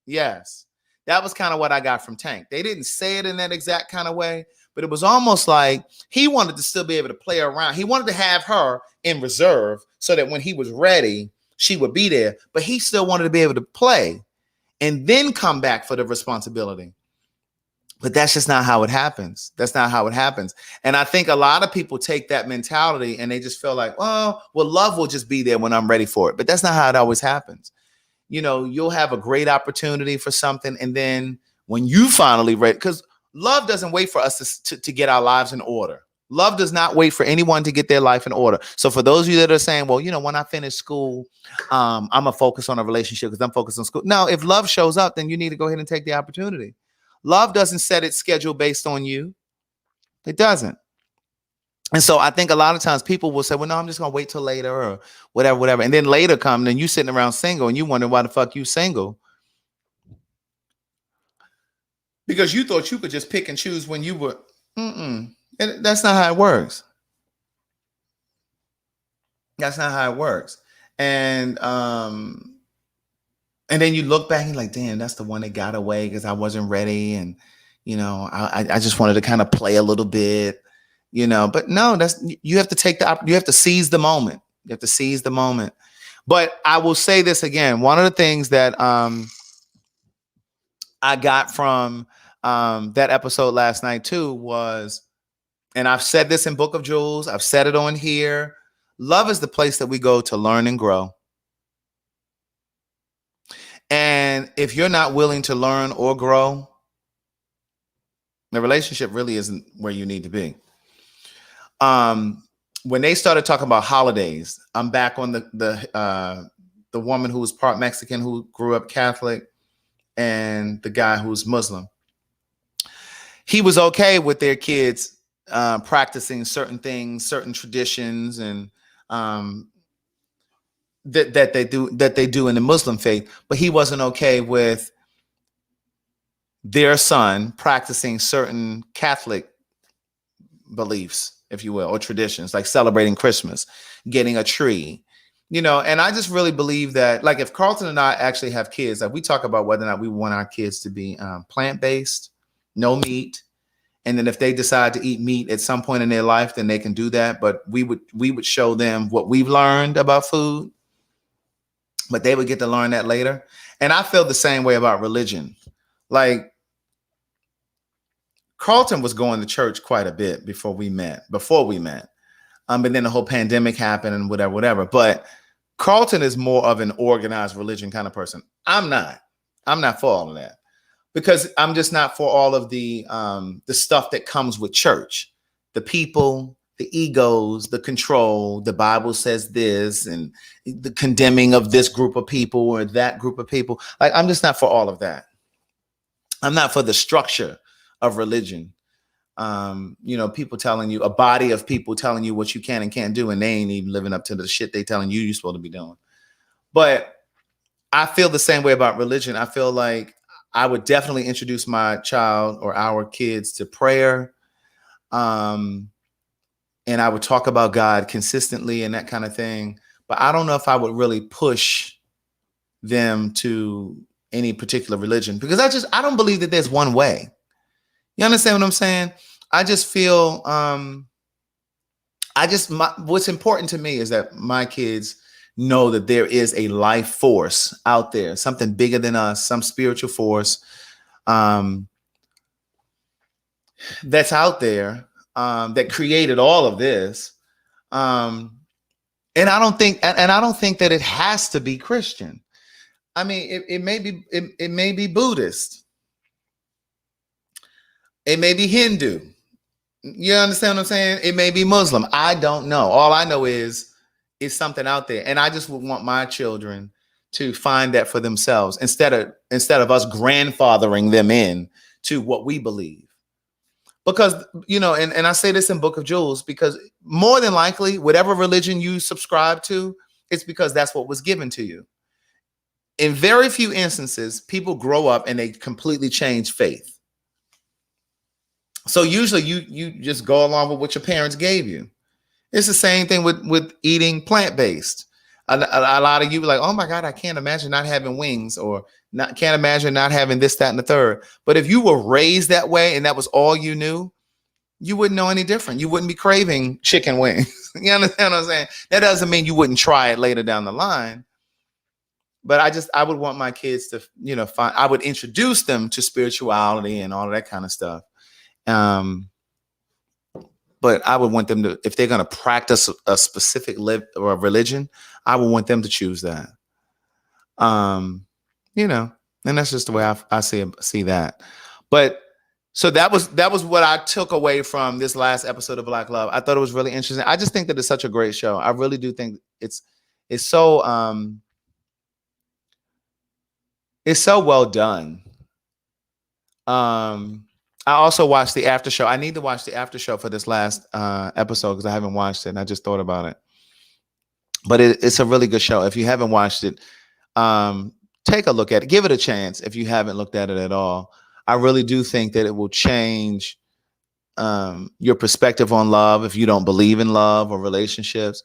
Yes, that was kind of what I got from Tank. They didn't say it in that exact kind of way, but it was almost like he wanted to still be able to play around. He wanted to have her in reserve so that when he was ready, she would be there. But he still wanted to be able to play and then come back for the responsibility. But that's just not how it happens. That's not how it happens. And I think a lot of people take that mentality and they just feel like, well, love will just be there when I'm ready for it. But that's not how it always happens. You know, you'll have a great opportunity for something. And then when you finally ready, because love doesn't wait for us to get our lives in order. Love does not wait for anyone to get their life in order. So for those of you that are saying, well, you know, when I finish school, I'm going to focus on a relationship because I'm focused on school. No, if love shows up, then you need to go ahead and take the opportunity. Love doesn't set its schedule based on you. It doesn't. And so I think a lot of times people will say, well, no, I'm just going to wait till later or whatever. And then later come, and you sitting around single and you wonder why the fuck you single. Because you thought you could just pick and choose when you were. And that's not how it works. That's not how it works. And and then you look back and you're like, damn, that's the one that got away because I wasn't ready. And, I just wanted to kind of play a little bit, but no, you have to you have to seize the moment. You have to seize the moment. But I will say this again. One of the things that I got from that episode last night too was, and I've said this in Book of Jewels, I've said it on here. Love is the place that we go to learn and grow. And if you're not willing to learn or grow, the relationship really isn't where you need to be. When they started talking about holidays, I'm back on the woman who was part Mexican who grew up Catholic and the guy who's Muslim. He was okay with their kids practicing certain things, certain traditions, and that they do in the Muslim faith, but he wasn't okay with their son practicing certain Catholic beliefs, if you will, or traditions, like celebrating Christmas, getting a tree, and I just really believe that, like, if Carlton and I actually have kids, like, we talk about whether or not we want our kids to be plant-based, no meat. And then if they decide to eat meat at some point in their life, then they can do that. But we would show them what we've learned about food, but they would get to learn that later. And I feel the same way about religion. Like, Carlton was going to church quite a bit before we met. But then the whole pandemic happened and whatever. But Carlton is more of an organized religion kind of person. I'm not for all of that, because I'm just not for all of the stuff that comes with church, the people, the egos, the control. The Bible says this, and the condemning of this group of people or that group of people. Like, I'm just not for all of that. I'm not for the structure of religion. People telling you, a body of people telling you what you can and can't do, and they ain't even living up to the shit they telling you you're supposed to be doing. But I feel the same way about religion. I feel like I would definitely introduce my child or our kids to prayer. And I would talk about God consistently and that kind of thing. But I don't know if I would really push them to any particular religion, because I don't believe that there's one way. You understand what I'm saying? I just feel, what's important to me is that my kids know that there is a life force out there, something bigger than us, some spiritual force that's out there that created all of this. And I don't think that it has to be Christian. I mean, it may be Buddhist. It may be Hindu. You understand what I'm saying? It may be Muslim. I don't know. All I know is it's something out there. And I just would want my children to find that for themselves instead of us grandfathering them in to what we believe. Because, and I say this in Book of Jewels, because more than likely, whatever religion you subscribe to, it's because that's what was given to you. In very few instances, people grow up and they completely change faith. So usually you just go along with what your parents gave you. It's the same thing with eating plant-based. A lot of you be like, oh my God, I can't imagine not having wings, or can't imagine not having this, that, and the third. But if you were raised that way and that was all you knew, you wouldn't know any different. You wouldn't be craving chicken wings. You understand what I'm saying? That doesn't mean you wouldn't try it later down the line. But I would want my kids to, I would introduce them to spirituality and all of that kind of stuff. But I would want them to, if they're going to practice a specific religion, I would want them to choose that. And that's just the way I see that. But so that was what I took away from this last episode of Black Love. I thought it was really interesting. I just think that it's such a great show. I really do think it's so well done. I also watched the after show. I need to watch the after show for this last episode because I haven't watched it and I just thought about it. But it's a really good show. If you haven't watched it, take a look at it. Give it a chance if you haven't looked at it at all. I really do think that it will change your perspective on love if you don't believe in love or relationships.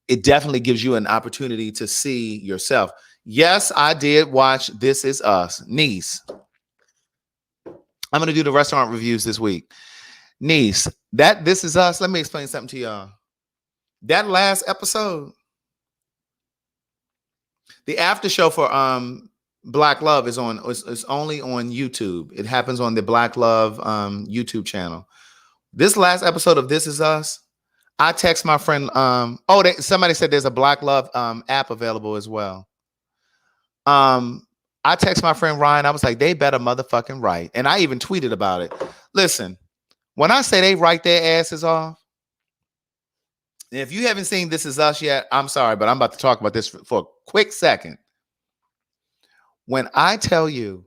it definitely gives you an opportunity to see yourself. Yes, I did watch This Is Us. Niece, I'm going to do the restaurant reviews this week. Niece, that This Is Us, let me explain something to y'all. That last episode, the after show for Black Love is on. It's only on YouTube. It happens on the Black Love YouTube channel. This last episode of This Is Us, I text my friend. Somebody said there's a Black Love app available as well. I text my friend Ryan. I was like, they better motherfucking write, and I even tweeted about it. Listen, when I say they write their asses off, and if you haven't seen This Is Us yet, I'm sorry, but I'm about to talk about this for a quick second. When I tell you,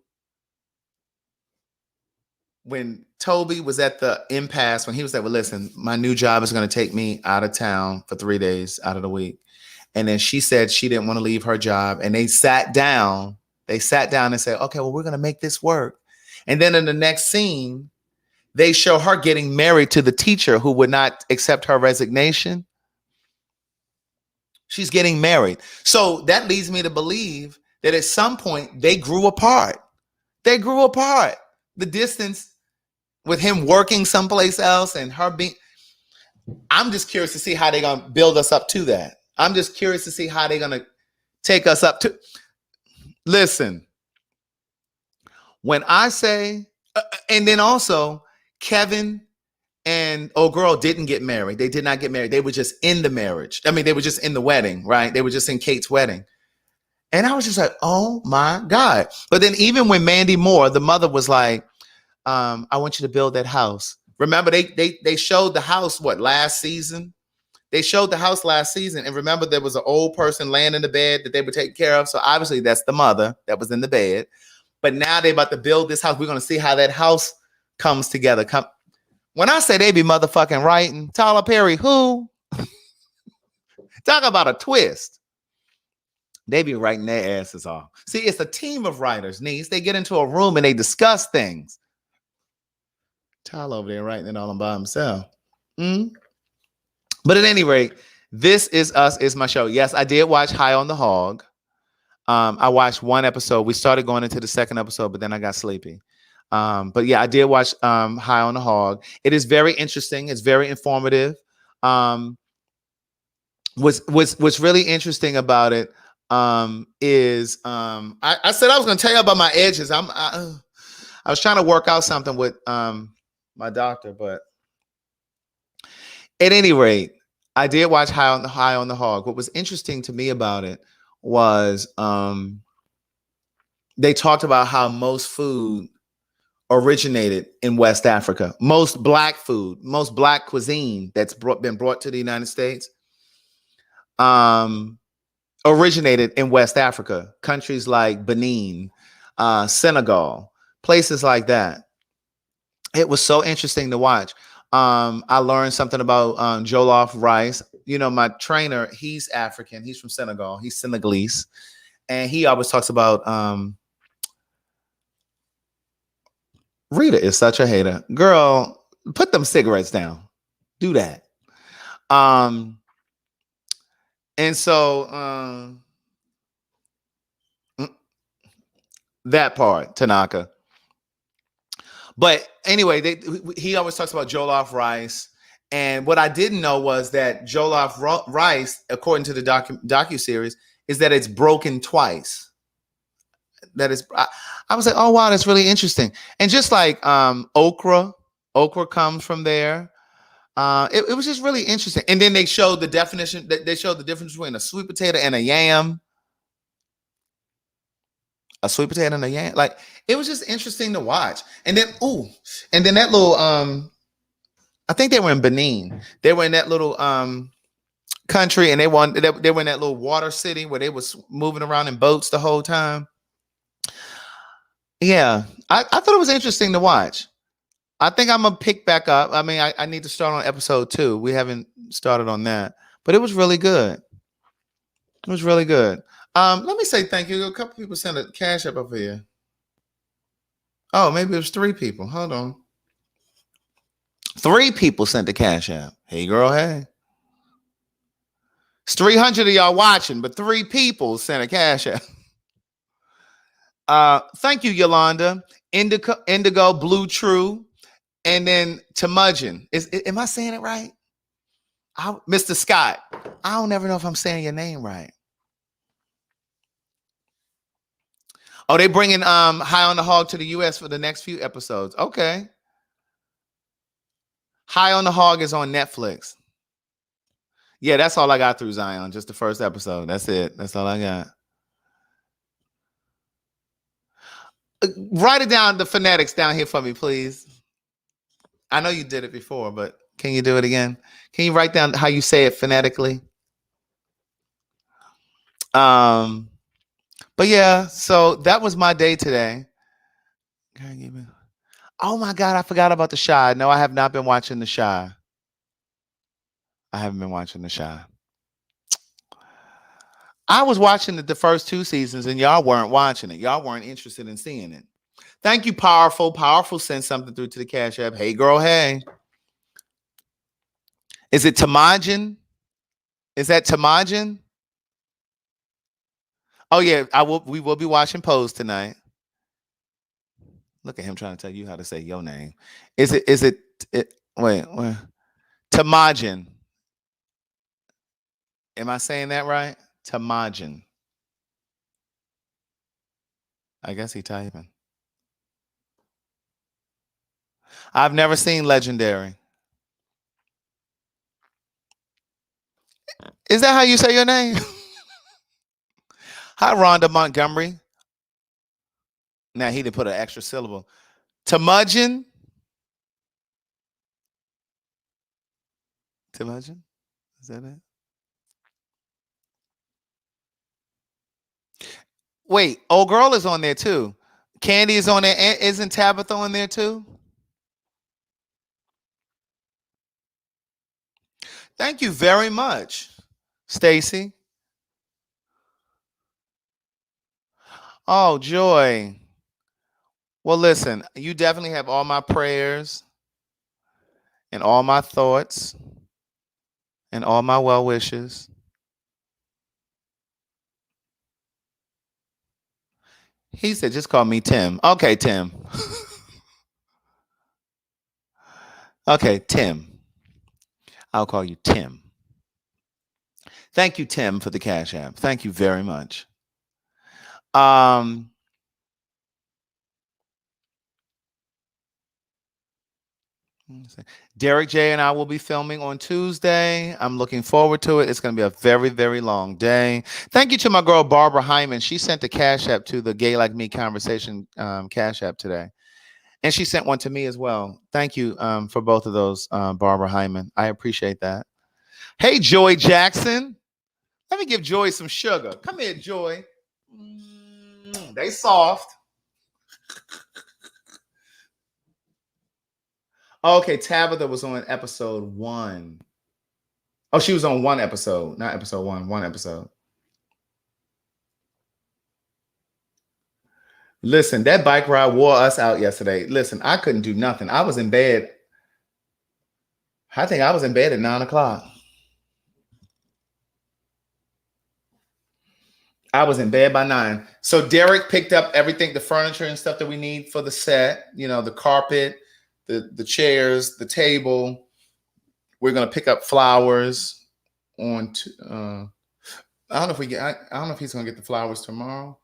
when Toby was at the impasse, when he was like, well, listen, my new job is going to take me out of town for 3 days out of the week. And then she said she didn't want to leave her job. And they sat down and said, okay, well, we're going to make this work. And then in the next scene, they show her getting married to the teacher who would not accept her resignation. She's getting married. So that leads me to believe that at some point they grew apart. The distance with him working someplace else and her being, I'm just curious to see how they're going to build us up to that. I'm just curious to see how they're going to take us up to. Listen, when I say, and then also Kevin and old girl didn't get married. They did not get married. They were just in the marriage. I mean, they were just in the wedding, right? They were just in Kate's wedding. And I was just like, oh my God. But then even when Mandy Moore, the mother, was like, I want you to build that house. Remember, they showed the house, last season? They showed the house last season. And remember, there was an old person laying in the bed that they were taking care of. So obviously that's the mother that was in the bed. But now they're about to build this house. We're going to see how that house comes together. When I say they be motherfucking writing, Tyler Perry, who? Talk about a twist. They be writing their asses off. See, it's a team of writers, niece. They get into a room and they discuss things. Tyler over there writing it all by himself. But at any rate, This Is Us is my show. Yes, I did watch High on the Hog. I watched one episode. We started going into the second episode, but then I got sleepy. But yeah, I did watch High on the Hog. It is very interesting. It's very informative. What's really interesting about it is I said I was going to tell you about my edges. I was trying to work out something with my doctor, but at any rate, I did watch High on the Hog. What was interesting to me about it was they talked about how most food originated in West Africa. Most black food, most black cuisine that's been brought to the United States originated in West Africa. Countries like Benin, Senegal, places like that. It was so interesting to watch. I learned something about jollof rice. You know, my trainer, he's African. He's from Senegal. He's Senegalese. And he always talks about Rita is such a hater. Girl, put them cigarettes down. Do that. And so that part, Tanaka. But anyway, he always talks about jollof rice. And what I didn't know was that jollof rice, according to the docuseries, is that it's broken twice. That is, I was like, oh wow, that's really interesting. And just like okra comes from there. It was just really interesting. And then they showed the definition. They showed the difference between a sweet potato and a yam. A sweet potato and a yam. Like, it was just interesting to watch. And then that little I think they were in Benin. They were in that little country, and they were in that little water city where they was moving around in boats the whole time. Yeah, I thought it was interesting to watch. I think I'm gonna pick back up. I mean, I need to start on episode 2. We haven't started on that, but it was really good. It was really good. Let me say thank you. A couple people sent a cash up over here. Oh, maybe it was 3 people. Hold on. 3 people sent the cash app. Hey, girl, hey. It's 300 of y'all watching, but 3 people sent a cash app. Thank you, Yolanda. Indigo, Blue True, and then Temujin. Am I saying it right? Mr. Scott. I don't ever know if I'm saying your name right. Oh, they bringing High on the Hog to the U.S. for the next few episodes. Okay. High on the Hog is on Netflix. Yeah, that's all I got through Zion. Just the first episode. That's it. That's all I got. Write it down, the phonetics down here for me, please. I know you did it before, but can you do it again? Can you write down how you say it phonetically? But yeah, so that was my day today. Oh my God, I forgot about The Chi. No, I have not been watching The Chi. I haven't been watching The Chi. I was watching the first 2 seasons and y'all weren't watching it. Y'all weren't interested in seeing it. Thank you, Powerful. Powerful sent something through to the Cash App. Hey, girl, hey. Is it Temujin? Is that Temujin? Oh yeah, we will be watching Pose tonight. Look at him trying to tell you how to say your name. Is it wait. Temujin. Am I saying that right? Temujin. I guess he typing. I've never seen Legendary. Is that how you say your name? Hi, Rhonda Montgomery. Now he didn't put an extra syllable. Temujin. Temujin? Is that it? Wait, old girl is on there too. Candy is on there. Isn't Tabitha on there too? Thank you very much, Stacy. Oh, Joy. Well, listen, you definitely have all my prayers and all my thoughts and all my well wishes. He said, just call me Tim. Okay, Tim. Okay, Tim. I'll call you Tim. Thank you, Tim, for the Cash App. Thank you very much. Derek J and I will be filming on Tuesday. I'm looking forward to it. It's going to be a very, very long day. Thank you to my girl, Barbara Hyman. She sent a Cash App to the Gay Like Me Conversation Cash App today. And she sent one to me as well. Thank you for both of those, Barbara Hyman. I appreciate that. Hey, Joy Jackson. Let me give Joy some sugar. Come here, Joy. They soft. Okay, Tabitha was on episode 1. Oh, she was on 1 episode, not episode 1 episode. Listen, that bike ride wore us out yesterday. Listen, I couldn't do nothing. I was in bed. I think I was in bed at 9 o'clock. I was in bed by 9. So Derek picked up everything, the furniture and stuff that we need for the set. You know, the carpet, the chairs, the table. We're gonna pick up flowers on. I don't know if I don't know if he's gonna get the flowers tomorrow.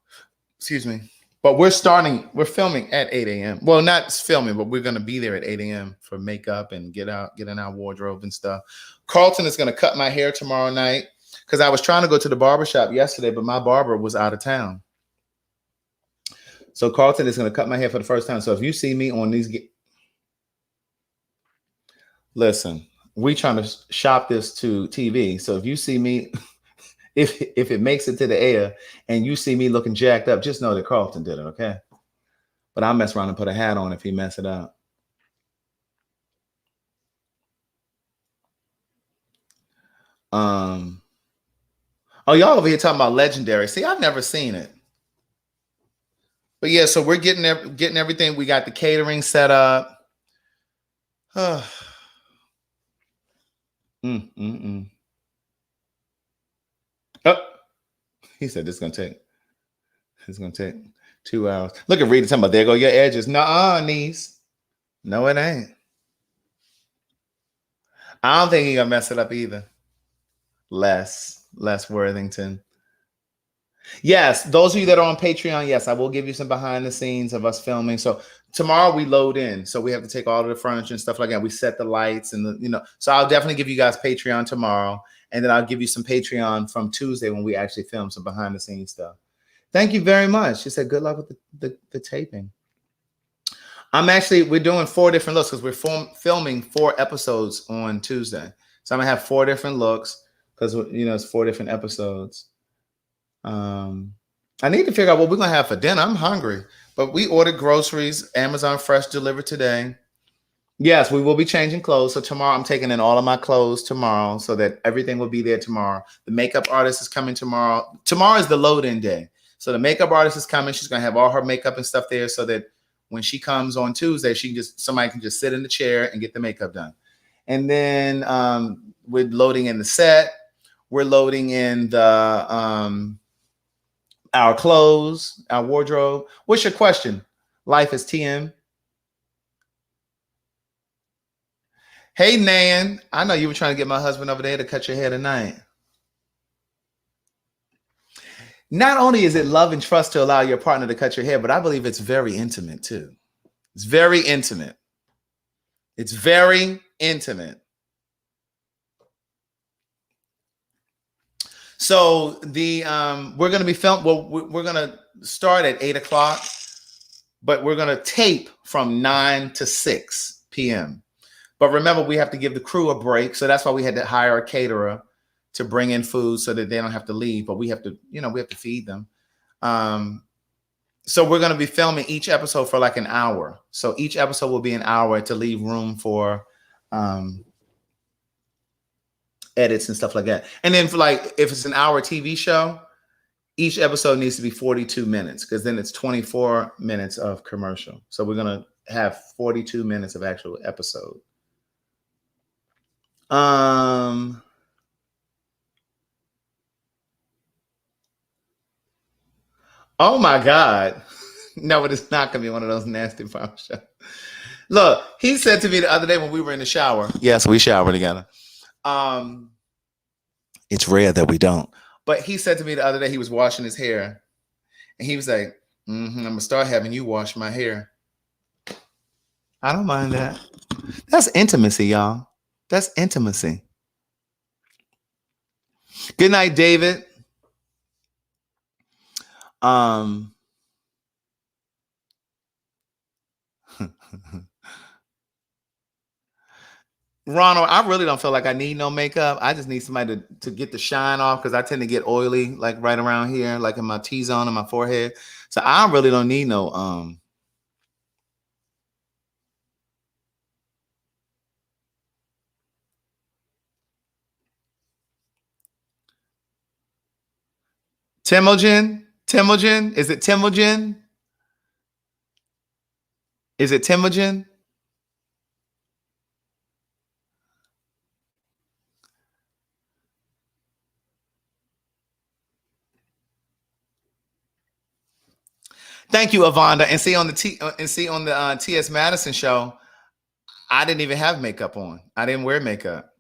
Excuse me. But we're filming at 8 a.m. Well, not filming, but we're going to be there at 8 a.m. for makeup and get in our wardrobe and stuff. Carlton is going to cut my hair tomorrow night because I was trying to go to the barbershop yesterday, but my barber was out of town. So Carlton is going to cut my hair for the first time. So if you see me on these, listen, we trying to shop this to TV. So if you see me, if it makes it to the air and you see me looking jacked up, just know that Carlton did it, okay? But I'll mess around and put a hat on if he mess it up. Oh, y'all over here talking about Legendary. See, I've never seen it. But yeah, so we're getting everything. We got the catering set up. He said it's gonna take 2 hours. Look at Rita talking about there go your edges. Nuh-uh, niece. No, it ain't. I don't think he gonna mess it up either. Les Worthington. Yes, those of you that are on Patreon, yes, I will give you some behind the scenes of us filming. So tomorrow we load in, so we have to take all of the furniture and stuff like that. We set the lights and so I'll definitely give you guys Patreon tomorrow, and then I'll give you some Patreon from Tuesday when we actually film some behind the scenes stuff. Thank you very much. She said, good luck with the taping. We're doing 4 different looks because we're filming 4 episodes on Tuesday. So I'm gonna have 4 different looks because it's 4 different episodes. I need to figure out what we're gonna have for dinner. I'm hungry, but we ordered groceries, Amazon Fresh delivered today. Yes, we will be changing clothes. So tomorrow I'm taking in all of my clothes tomorrow so that everything will be there tomorrow. The makeup artist is coming tomorrow. Tomorrow is the load-in day. So the makeup artist is coming. She's gonna have all her makeup and stuff there so that when she comes on Tuesday, somebody can just sit in the chair and get the makeup done. And then we're loading in the set. We're loading in our clothes, our wardrobe. What's your question? Life is TM. Hey, Nan. I know you were trying to get my husband over there to cut your hair tonight. Not only is it love and trust to allow your partner to cut your hair, but I believe it's very intimate too. It's very intimate. It's very intimate. So we're going to be filmed. Well, we're going to start at 8:00, but we're going to tape from 9 to 6 p.m. But remember, we have to give the crew a break. So that's why we had to hire a caterer to bring in food so that they don't have to leave. But we have to, we have to feed them. So we're going to be filming each episode for like an hour. So each episode will be an hour to leave room for edits and stuff like that. And then if it's an hour TV show, each episode needs to be 42 minutes because then it's 24 minutes of commercial. So we're going to have 42 minutes of actual episode. Oh my God. No, it is not going to be one of those nasty farm shows. Look, he said to me the other day when we were in the shower. Yes, we shower together. It's rare that we don't. But he said to me the other day, he was washing his hair. And he was like, I'm going to start having you wash my hair. I don't mind that. That's intimacy, y'all. That's intimacy. Good night, David. Ronald, I really don't feel like I need no makeup. I just need somebody to get the shine off because I tend to get oily like right around here, like in my T-zone and my forehead. So I really don't need no Temujin? Is it Temujin? Is it Temujin? Thank you, Avonda. And see on the T.S. Madison show, I didn't even have makeup on. I didn't wear makeup.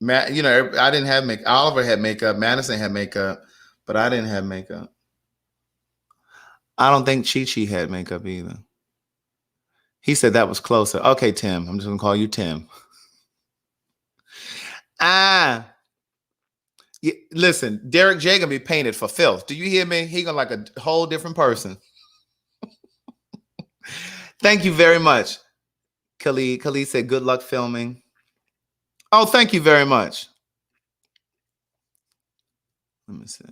I didn't have makeup. Oliver had makeup. Madison had makeup, but I didn't have makeup. I don't think Chi had makeup either. He said that was closer. Okay, Tim. I'm just gonna call you Tim. Listen, Derek J gonna be painted for filth. Do you hear me? He gonna like a whole different person. Thank you very much. Khalid said good luck filming. Oh, thank you very much. Let me see.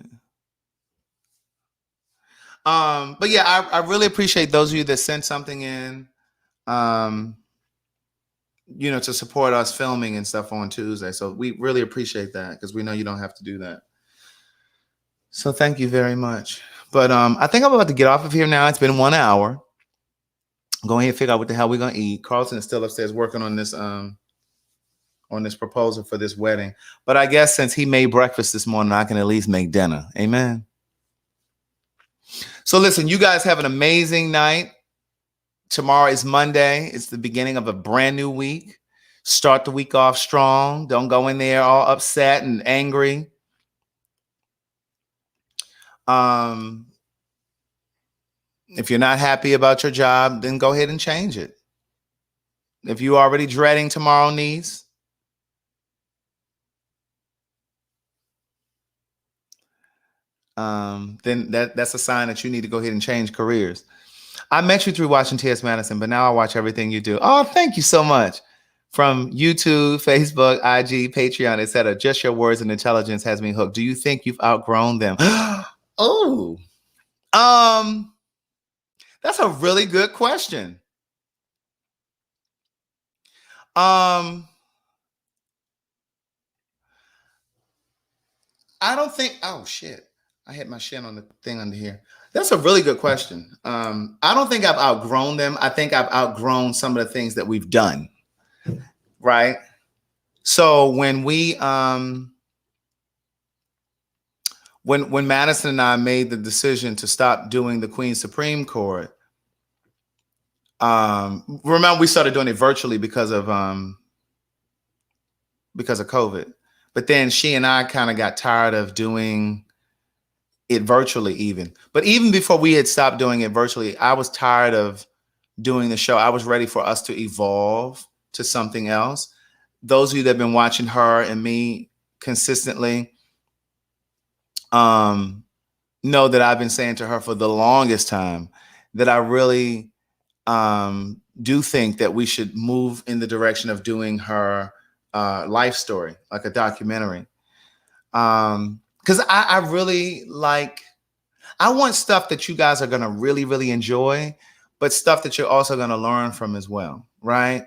But yeah, I really appreciate those of you that sent something in. To support us filming and stuff on Tuesday. So we really appreciate that because we know you don't have to do that. So thank you very much. But I think I'm about to get off of here now. It's been 1 hour. Go ahead and figure out what the hell we're gonna eat. Carlton is still upstairs working on this on on this proposal for this wedding. But I guess since he made breakfast this morning, I can at least make dinner. Amen. So listen, you guys have an amazing night. Tomorrow is Monday. It's the beginning of a brand new week. Start the week off strong. Don't go in there all upset and angry. If you're not happy about your job, then go ahead and change it. If you're already dreading tomorrow, niece, then that's a sign that you need to go ahead and change careers. I met you through watching T.S. Madison, but now I watch everything you do. Oh, thank you so much. From YouTube, Facebook, IG, Patreon, etc. Just your words and intelligence has me hooked. Do you think you've outgrown them? Oh, that's a really good question. I don't think. Oh shit! I hit my shin on the thing under here. That's a really good question. I don't think I've outgrown them. I think I've outgrown some of the things that we've done. Right. So when we when Madison and I made the decision to stop doing the Queen's Supreme Court, remember we started doing it virtually because of COVID. But then she and I kind of got tired of doing it virtually even. But even before we had stopped doing it virtually, I was tired of doing the show. I was ready for us to evolve to something else. Those of you that have been watching her and me consistently know that I've been saying to her for the longest time that I really do think that we should move in the direction of doing her life story, like a documentary. Because I really I want stuff that you guys are going to really, really enjoy, but stuff that you're also going to learn from as well, right?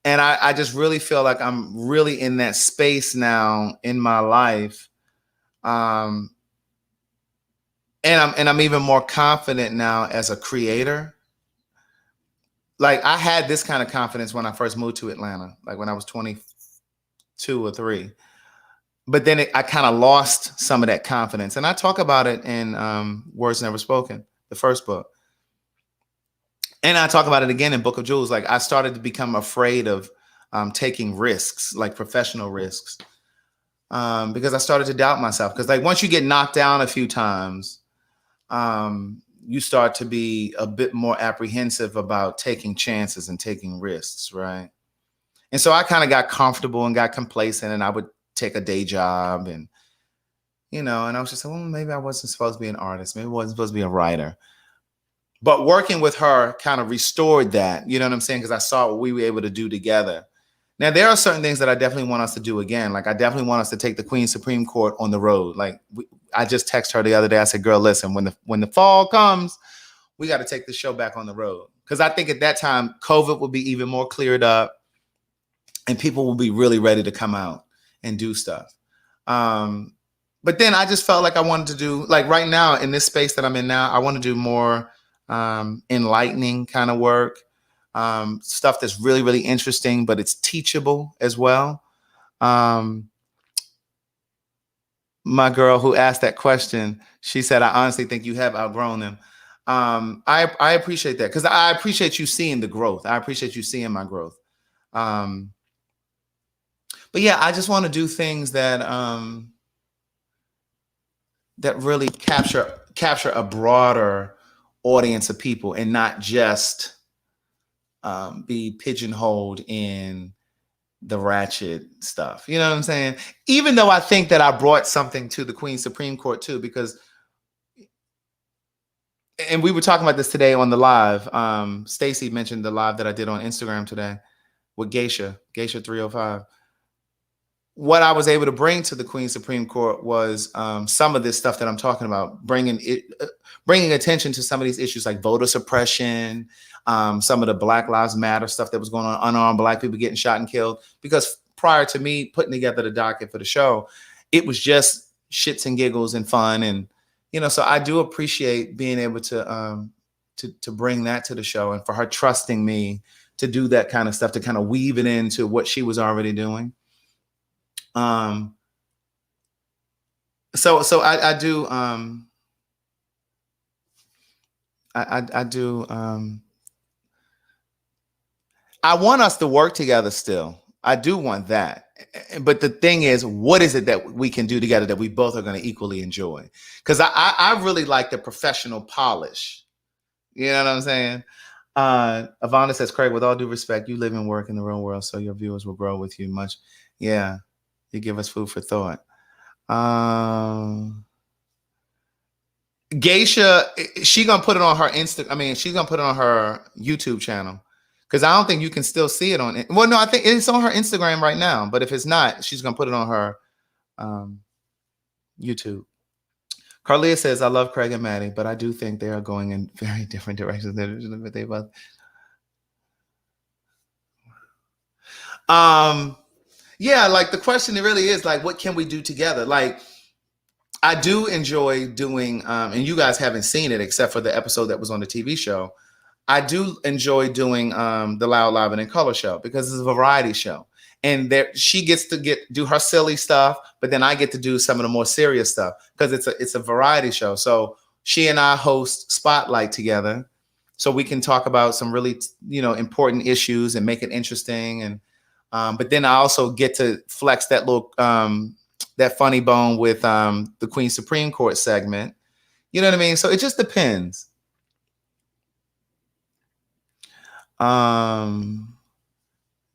And I just really feel like I'm really in that space now in my life. And I'm even more confident now as a creator. Like I had this kind of confidence when I first moved to Atlanta, like when I was 22 or 3. But then I kind of lost some of that confidence. And I talk about it in Words Never Spoken, the first book. And I talk about it again in Book of Jewels. Like I started to become afraid of taking risks, like professional risks, because I started to doubt myself. Because like once you get knocked down a few times, you start to be a bit more apprehensive about taking chances and taking risks, right? And so I kind of got comfortable and got complacent, and I would take a day job, and and I was just like, well, maybe I wasn't supposed to be an artist. Maybe I wasn't supposed to be a writer. But working with her kind of restored that, you know what I'm saying? Because I saw what we were able to do together. Now, there are certain things that I definitely want us to do again. Like I definitely want us to take the Queen's Supreme Court on the road. Like I just texted her the other day. I said, girl, listen, when the fall comes, we got to take the show back on the road. Because I think at that time, COVID will be even more cleared up and people will be really ready to come out and do stuff. But then I just felt like I wanted to do, like right now in this space that I'm in now, I want to do more enlightening kind of work, stuff that's really, really interesting, but it's teachable as well. My girl who asked that question, she said, I honestly think you have outgrown them. I appreciate that because I appreciate you seeing the growth. I appreciate you seeing my growth. But yeah, I just want to do things that that really capture a broader audience of people and not just be pigeonholed in the ratchet stuff. You know what I'm saying? Even though I think that I brought something to the Queen's Supreme Court too, because, and we were talking about this today on the live. Stacy mentioned the live that I did on Instagram today with Geisha 305. What I was able to bring to the Queen's Supreme Court was some of this stuff that I'm talking about, bringing attention to some of these issues like voter suppression, some of the Black Lives Matter stuff that was going on, unarmed Black people getting shot and killed. Because prior to me putting together the docket for the show, it was just shits and giggles and fun, and so I do appreciate being able to bring that to the show, and for her trusting me to do that kind of stuff, to kind of weave it into what she was already doing. Um, so I do I do I want us to work together still. I do want that. But the thing is, what is it that we can do together that we both are going to equally enjoy? Because I really like the professional polish. You know what I'm saying? Ivana says, Craig, with all due respect, you live and work in the real world, so your viewers will grow with you much. Yeah, you give us food for thought. Geisha, she gonna put it on her she's gonna put it on her YouTube channel. Because I don't think you can still see it on it. Well, no, I think it's on her Instagram right now. But if it's not, she's gonna put it on her YouTube. Carlia says, I love Craig and Maddie, but I do think they are going in very different directions. They both. Yeah, like the question really is like, what can we do together? Like, I do enjoy doing, and you guys haven't seen it except for the episode that was on the TV show. I do enjoy doing the Loud, Live, and in Color show because it's a variety show, and there she gets to do her silly stuff, but then I get to do some of the more serious stuff because it's a variety show. So she and I host Spotlight together, so we can talk about some really important issues and make it interesting. And but then I also get to flex that little that funny bone with the Queen Supreme Court segment. You know what I mean? So it just depends.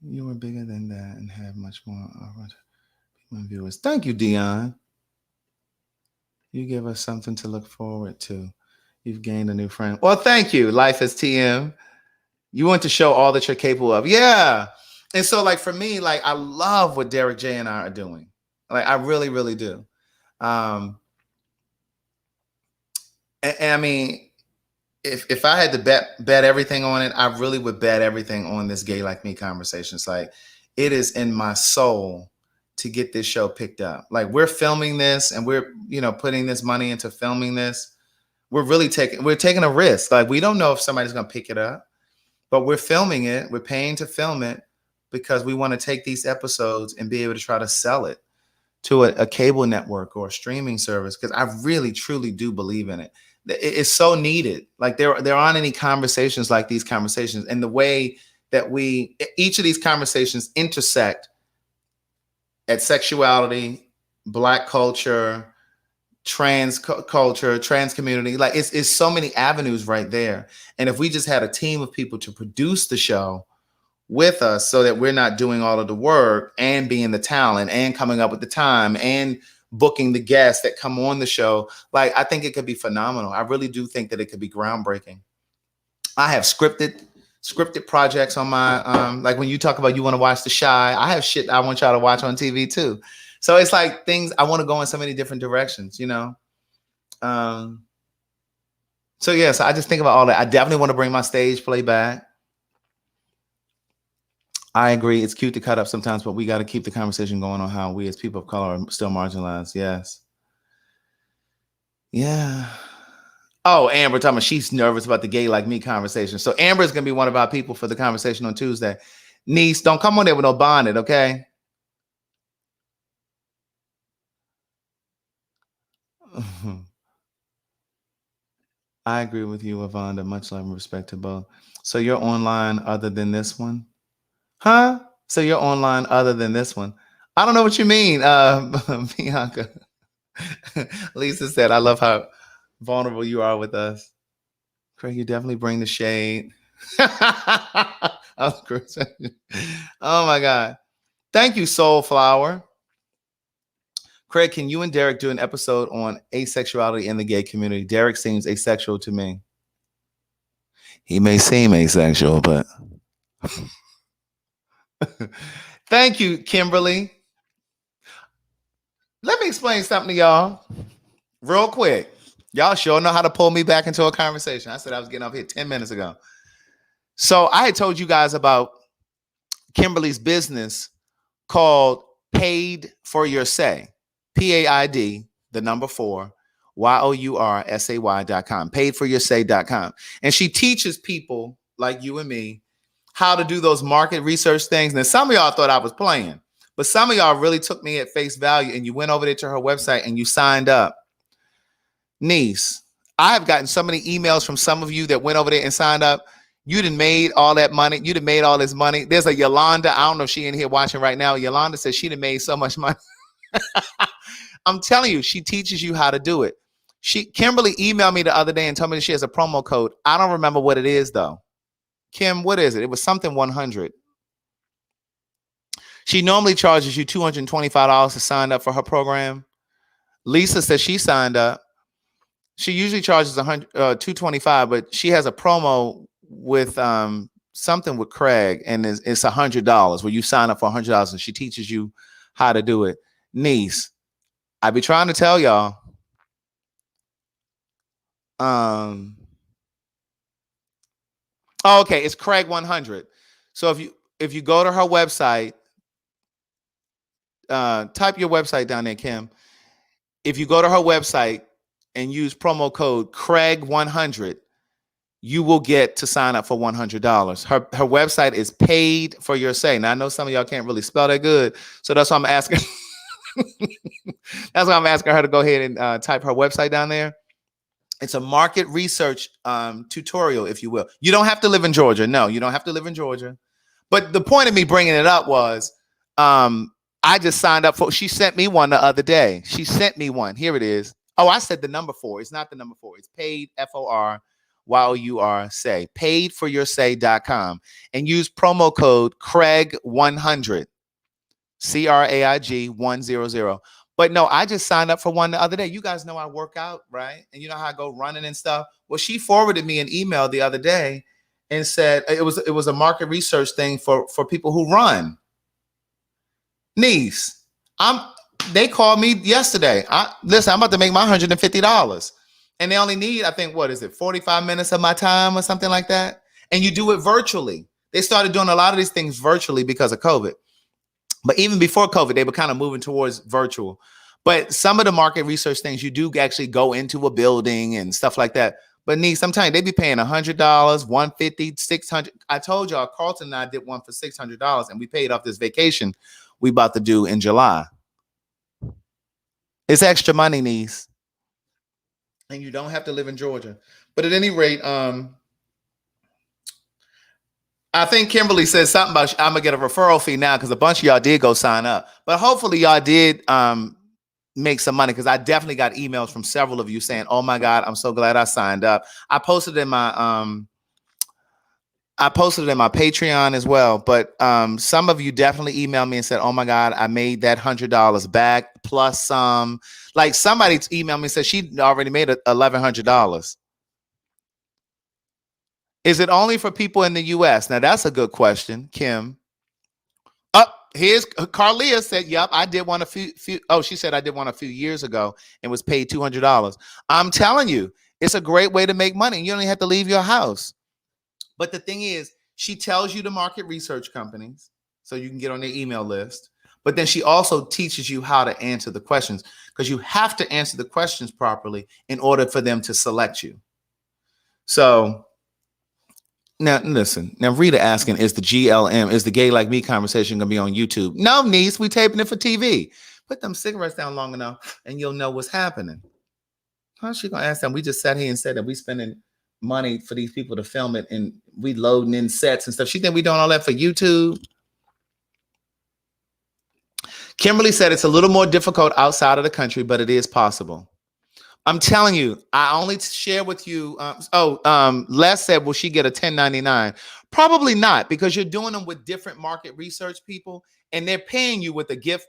You were bigger than that and have much more viewers. Thank you, Dion. You give us something to look forward to. You've gained a new friend. Well, thank you. Life is TM. You want to show all that you're capable of. Yeah. And so, like, for me, like, I love what Derek J and I are doing. Like, I really, really do. And I mean, if I had to bet everything on it, I really would bet everything on this Gay Like Me conversation. It's like, it is in my soul to get this show picked up. Like, we're filming this and we're, putting this money into filming this. We're taking a risk. Like, we don't know if somebody's going to pick it up, but we're filming it. We're paying to film it because we want to take these episodes and be able to try to sell it to a cable network or a streaming service. Because I really, truly do believe in it. It's so needed. Like, there aren't any conversations like these conversations, and the way that each of these conversations intersect at sexuality, Black culture, trans culture, trans community. Like, it's so many avenues right there. And if we just had a team of people to produce the show with us, so that we're not doing all of the work and being the talent and coming up with the time and booking the guests that come on the show, like, I think it could be phenomenal. I really do think that it could be groundbreaking. I have scripted projects on my like, when you talk about you want to watch The Chi, I have shit I want y'all to watch on TV too. So it's like things I want to go in so many different directions, So yeah, so I just think about all that. I definitely want to bring my stage play back. I agree. It's cute to cut up sometimes, but we got to keep the conversation going on how we as people of color are still marginalized. Yes. Yeah. Oh, Amber talking about she's nervous about the Gay Like Me conversation. So Amber is going to be one of our people for the conversation on Tuesday. Niece, don't come on there with no bonnet, okay? I agree with you, Avonda. Much love and respect to both. So you're online other than this one? Huh? So you're online other than this one? I don't know what you mean, Bianca. Lisa said, I love how vulnerable you are with us. Craig, you definitely bring the shade. Oh my God. Thank you, Soulflower. Craig, can you and Derek do an episode on asexuality in the gay community? Derek seems asexual to me. He may seem asexual, but thank you, Kimberly. Let me explain something to y'all real quick. Y'all sure know how to pull me back into a conversation. I said I was getting off here 10 minutes ago. So I had told you guys about Kimberly's business called Paid for Your Say. PAID, the number 4, YOURSAY.com, paidforyoursay.com. And she teaches people like you and me how to do those market research things. Now, some of y'all thought I was playing, But some of y'all really took me at face value and you went over there to her website and you signed up. Niece, I have gotten so many emails from some of you that went over there and signed up. You done made all that money. You done made all this money. There's a Yolanda. I don't know if she in here watching right now. Yolanda says she done made so much money. I'm telling you, she teaches you how to do it. Kimberly emailed me the other day and told me that she has a promo code. I don't remember what it is though. Kim, what is it? It was something 100. She normally charges you $225 to sign up for her program. Lisa says she signed up. She usually charges $225, but she has a promo with something with Craig, and it's $100 where you sign up for $100 and she teaches you how to do it. Niece, I be trying to tell y'all. Okay, it's Craig 100. So if you go to her website, type your website down there, Kim. If you go to her website and use promo code Craig 100, you will get to sign up for $100. Her website is Paid for Your Say. Now I know some of y'all can't really spell that good, so that's why I'm asking. That's why I'm asking her to go ahead and type her website down there. It's a market research tutorial, if you will. You don't have to live in Georgia. No, you don't have to live in Georgia. But the point of me bringing it up was I just signed up for. She sent me one the other day. She sent me one. Here it is. Oh, I said the number 4. It's not the number 4. It's Paid, FORYOUR Say. Paidforyoursay.com and use promo code Craig100. CRAIG 100. But no, I just signed up for one the other day. You guys know I work out, right? And you know how I go running and stuff. Well, she forwarded me an email the other day and said it was a market research thing for people who run. Niece, they called me yesterday. Listen, I'm about to make my $150. And they only need, I think, 45 minutes of my time or something like that. And you do it virtually. They started doing a lot of these things virtually because of COVID. But even before COVID, they were kind of moving towards virtual. But some of the market research things, you do actually go into a building and stuff like that. But Niece, sometimes they be paying $100, $150, $600. I told y'all, Carlton and I did one for $600, and we paid off this vacation we about to do in July. It's extra money, Niece. And you don't have to live in Georgia. But at any rate, I think Kimberly said something about I'm gonna get a referral fee now because a bunch of y'all did go sign up. But hopefully y'all did make some money, because I definitely got emails from several of you saying, "Oh my God, I'm so glad I signed up." I posted in my Patreon as well. But some of you definitely emailed me and said, "Oh my God, I made that $100 back plus some." Like somebody emailed me and said she already made $1,100. Is it only for people in the U.S.? Now, that's a good question, Kim. Here's Carlia said, yep, I did one a few. Oh, she said I did one a few years ago and was paid $200. I'm telling you, it's a great way to make money. You don't even have to leave your house. But the thing is, she tells you the market research companies so you can get on their email list. But then she also teaches you how to answer the questions, because you have to answer the questions properly in order for them to select you. So now, listen. Now, Rita asking, is the GLM, is the Gay Like Me conversation going to be on YouTube? No, niece, we taping it for TV. Put them cigarettes down long enough and you'll know what's happening. How's she going to ask them? We just sat here and said that we spending money for these people to film it and we loading in sets and stuff. She think we doing all that for YouTube? Kimberly said it's a little more difficult outside of the country, but it is possible. I'm telling you, I only share with you. Les said, will she get a 1099? Probably not, because you're doing them with different market research people and they're paying you with a gift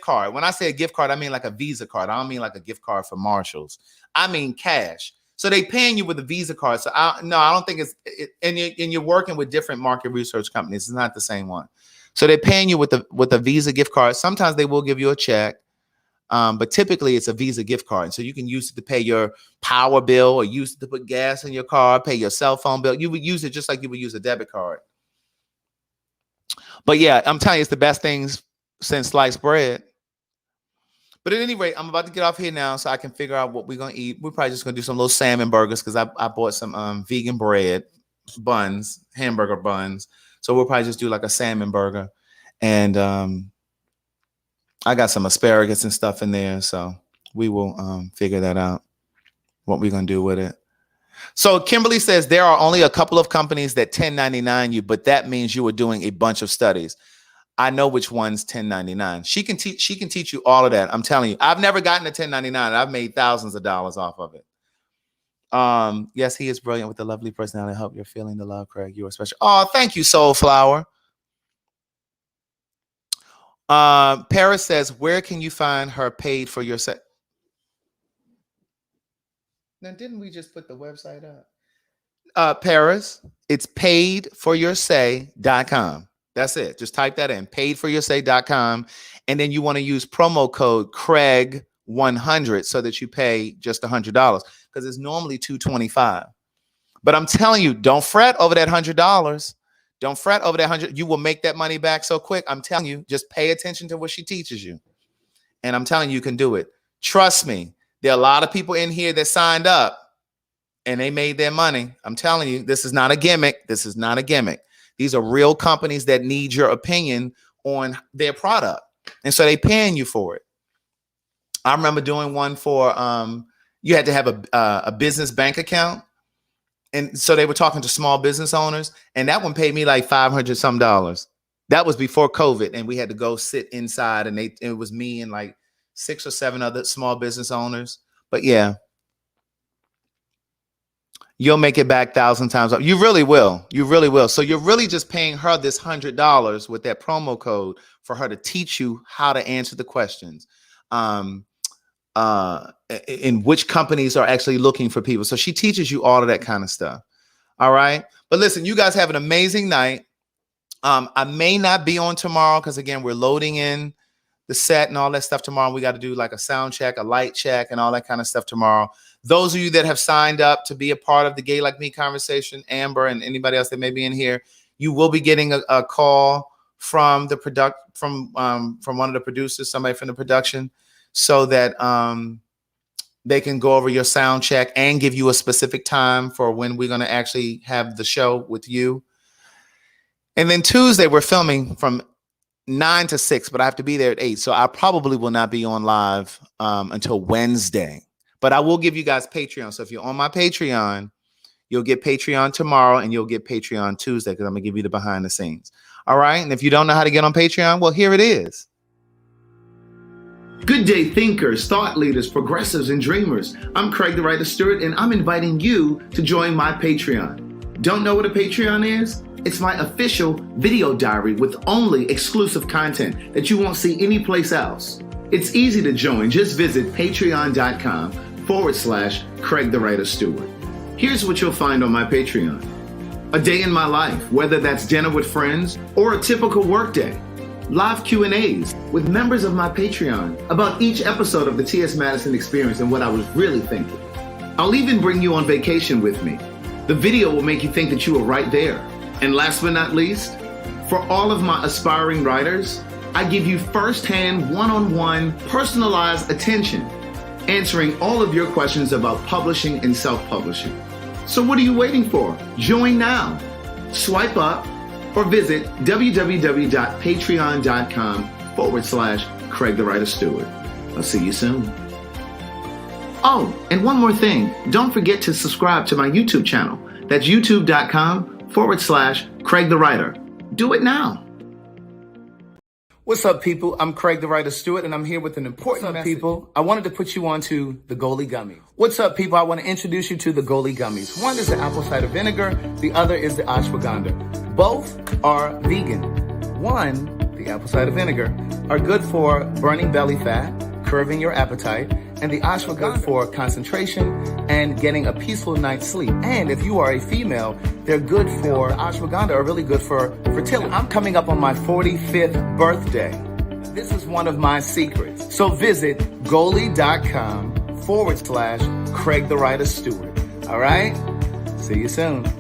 card. When I say a gift card, I mean like a Visa card. I don't mean like a gift card for Marshalls. I mean cash. So they paying you with a Visa card. So I don't think and you're working with different market research companies. It's not the same one. So they're paying you with a Visa gift card. Sometimes they will give you a check. But typically it's a Visa gift card. So you can use it to pay your power bill or use it to put gas in your car, pay your cell phone bill. You would use it just like you would use a debit card. But yeah, I'm telling you, it's the best things since sliced bread. But at any rate, I'm about to get off here now so I can figure out what we're going to eat. We're probably just going to do some little salmon burgers because I bought some vegan bread, buns, hamburger buns. So we'll probably just do like a salmon burger. And I got some asparagus and stuff in there, so we will figure that out, what we're going to do with it. So Kimberly says there are only a couple of companies that 1099 you, but that means you were doing a bunch of studies. I know which one's 1099. She can teach you all of that. I'm telling you. I've never gotten a 1099. I've made thousands of dollars off of it. Yes, he is brilliant with a lovely personality. I hope you're feeling the love, Craig. You are special. Oh, thank you, Soulflower. Paris says, where can you find her paid for your set? Now, didn't we just put the website up? Paris, it's paidforyoursay.com. That's it. Just type that in, paidforyoursay.com. And then you want to use promo code Craig100 so that you pay just $100 because it's normally $225. But I'm telling you, don't fret over that $100. Don't fret over that $100. You will make that money back so quick. I'm telling you, just pay attention to what she teaches you. And I'm telling you, you can do it. Trust me. There are a lot of people in here that signed up and they made their money. I'm telling you, this is not a gimmick. This is not a gimmick. These are real companies that need your opinion on their product. And so they're paying you for it. I remember doing one for, you had to have a business bank account. And so they were talking to small business owners. And that one paid me like $500 some. That was before COVID. And we had to go sit inside and it was me and like 6 or 7 other small business owners. But yeah, you'll make it back 1,000 times. You really will. You really will. So you're really just paying her this $100 with that promo code for her to teach you how to answer the questions. In which companies are actually looking for people. So she teaches you all of that kind of stuff. All right. But listen, you guys have an amazing night. I may not be on tomorrow because, again, we're loading in the set and all that stuff tomorrow. We got to do like a sound check, a light check, and all that kind of stuff tomorrow. Those of you that have signed up to be a part of the Gay Like Me conversation, Amber and anybody else that may be in here, you will be getting a call from the from one of the producers, somebody from the production, so that they can go over your sound check and give you a specific time for when we're going to actually have the show with you. And then Tuesday, we're filming from 9 to 6, but I have to be there at 8. So I probably will not be on live until Wednesday. But I will give you guys Patreon. So if you're on my Patreon, you'll get Patreon tomorrow and you'll get Patreon Tuesday because I'm going to give you the behind the scenes. All right. And if you don't know how to get on Patreon, well, here it is. Good day, thinkers, thought leaders, progressives, and dreamers. I'm Craig the Writer Stewart, and I'm inviting you to join my Patreon. Don't know what a Patreon is? It's my official video diary with only exclusive content that you won't see anyplace else. It's easy to join. Just visit patreon.com/Craig the Writer Stewart. Here's what you'll find on my Patreon. A day in my life, whether that's dinner with friends or a typical workday. Live Q&As with members of my Patreon about each episode of the T.S. Madison Experience and what I was really thinking. I'll even bring you on vacation with me. The video will make you think that you were right there. And last but not least, for all of my aspiring writers, I give you firsthand, one-on-one, personalized attention, answering all of your questions about publishing and self-publishing. So what are you waiting for? Join now. Swipe up or visit www.patreon.com/Craig the Writer Stewart. I'll see you soon. Oh, and one more thing. Don't forget to subscribe to my YouTube channel. That's youtube.com/Craig the Writer. Do it now. What's up, people? I'm Craig the Writer Stewart, and I'm here with an important message. People, I wanted to put you on to the Goalie Gummies. What's up, people? I want to introduce you to the Goalie Gummies. One is the apple cider vinegar. The other is the ashwagandha. Both are vegan. One, the apple cider vinegar, are good for burning belly fat, curbing your appetite, and the ashwagandha for concentration and getting a peaceful night's sleep. And if you are a female, they're good for ashwagandha, are really good for fertility. I'm coming up on my 45th birthday. This is one of my secrets. So visit goalie.com/Craig the Writer Stewart. All right? See you soon.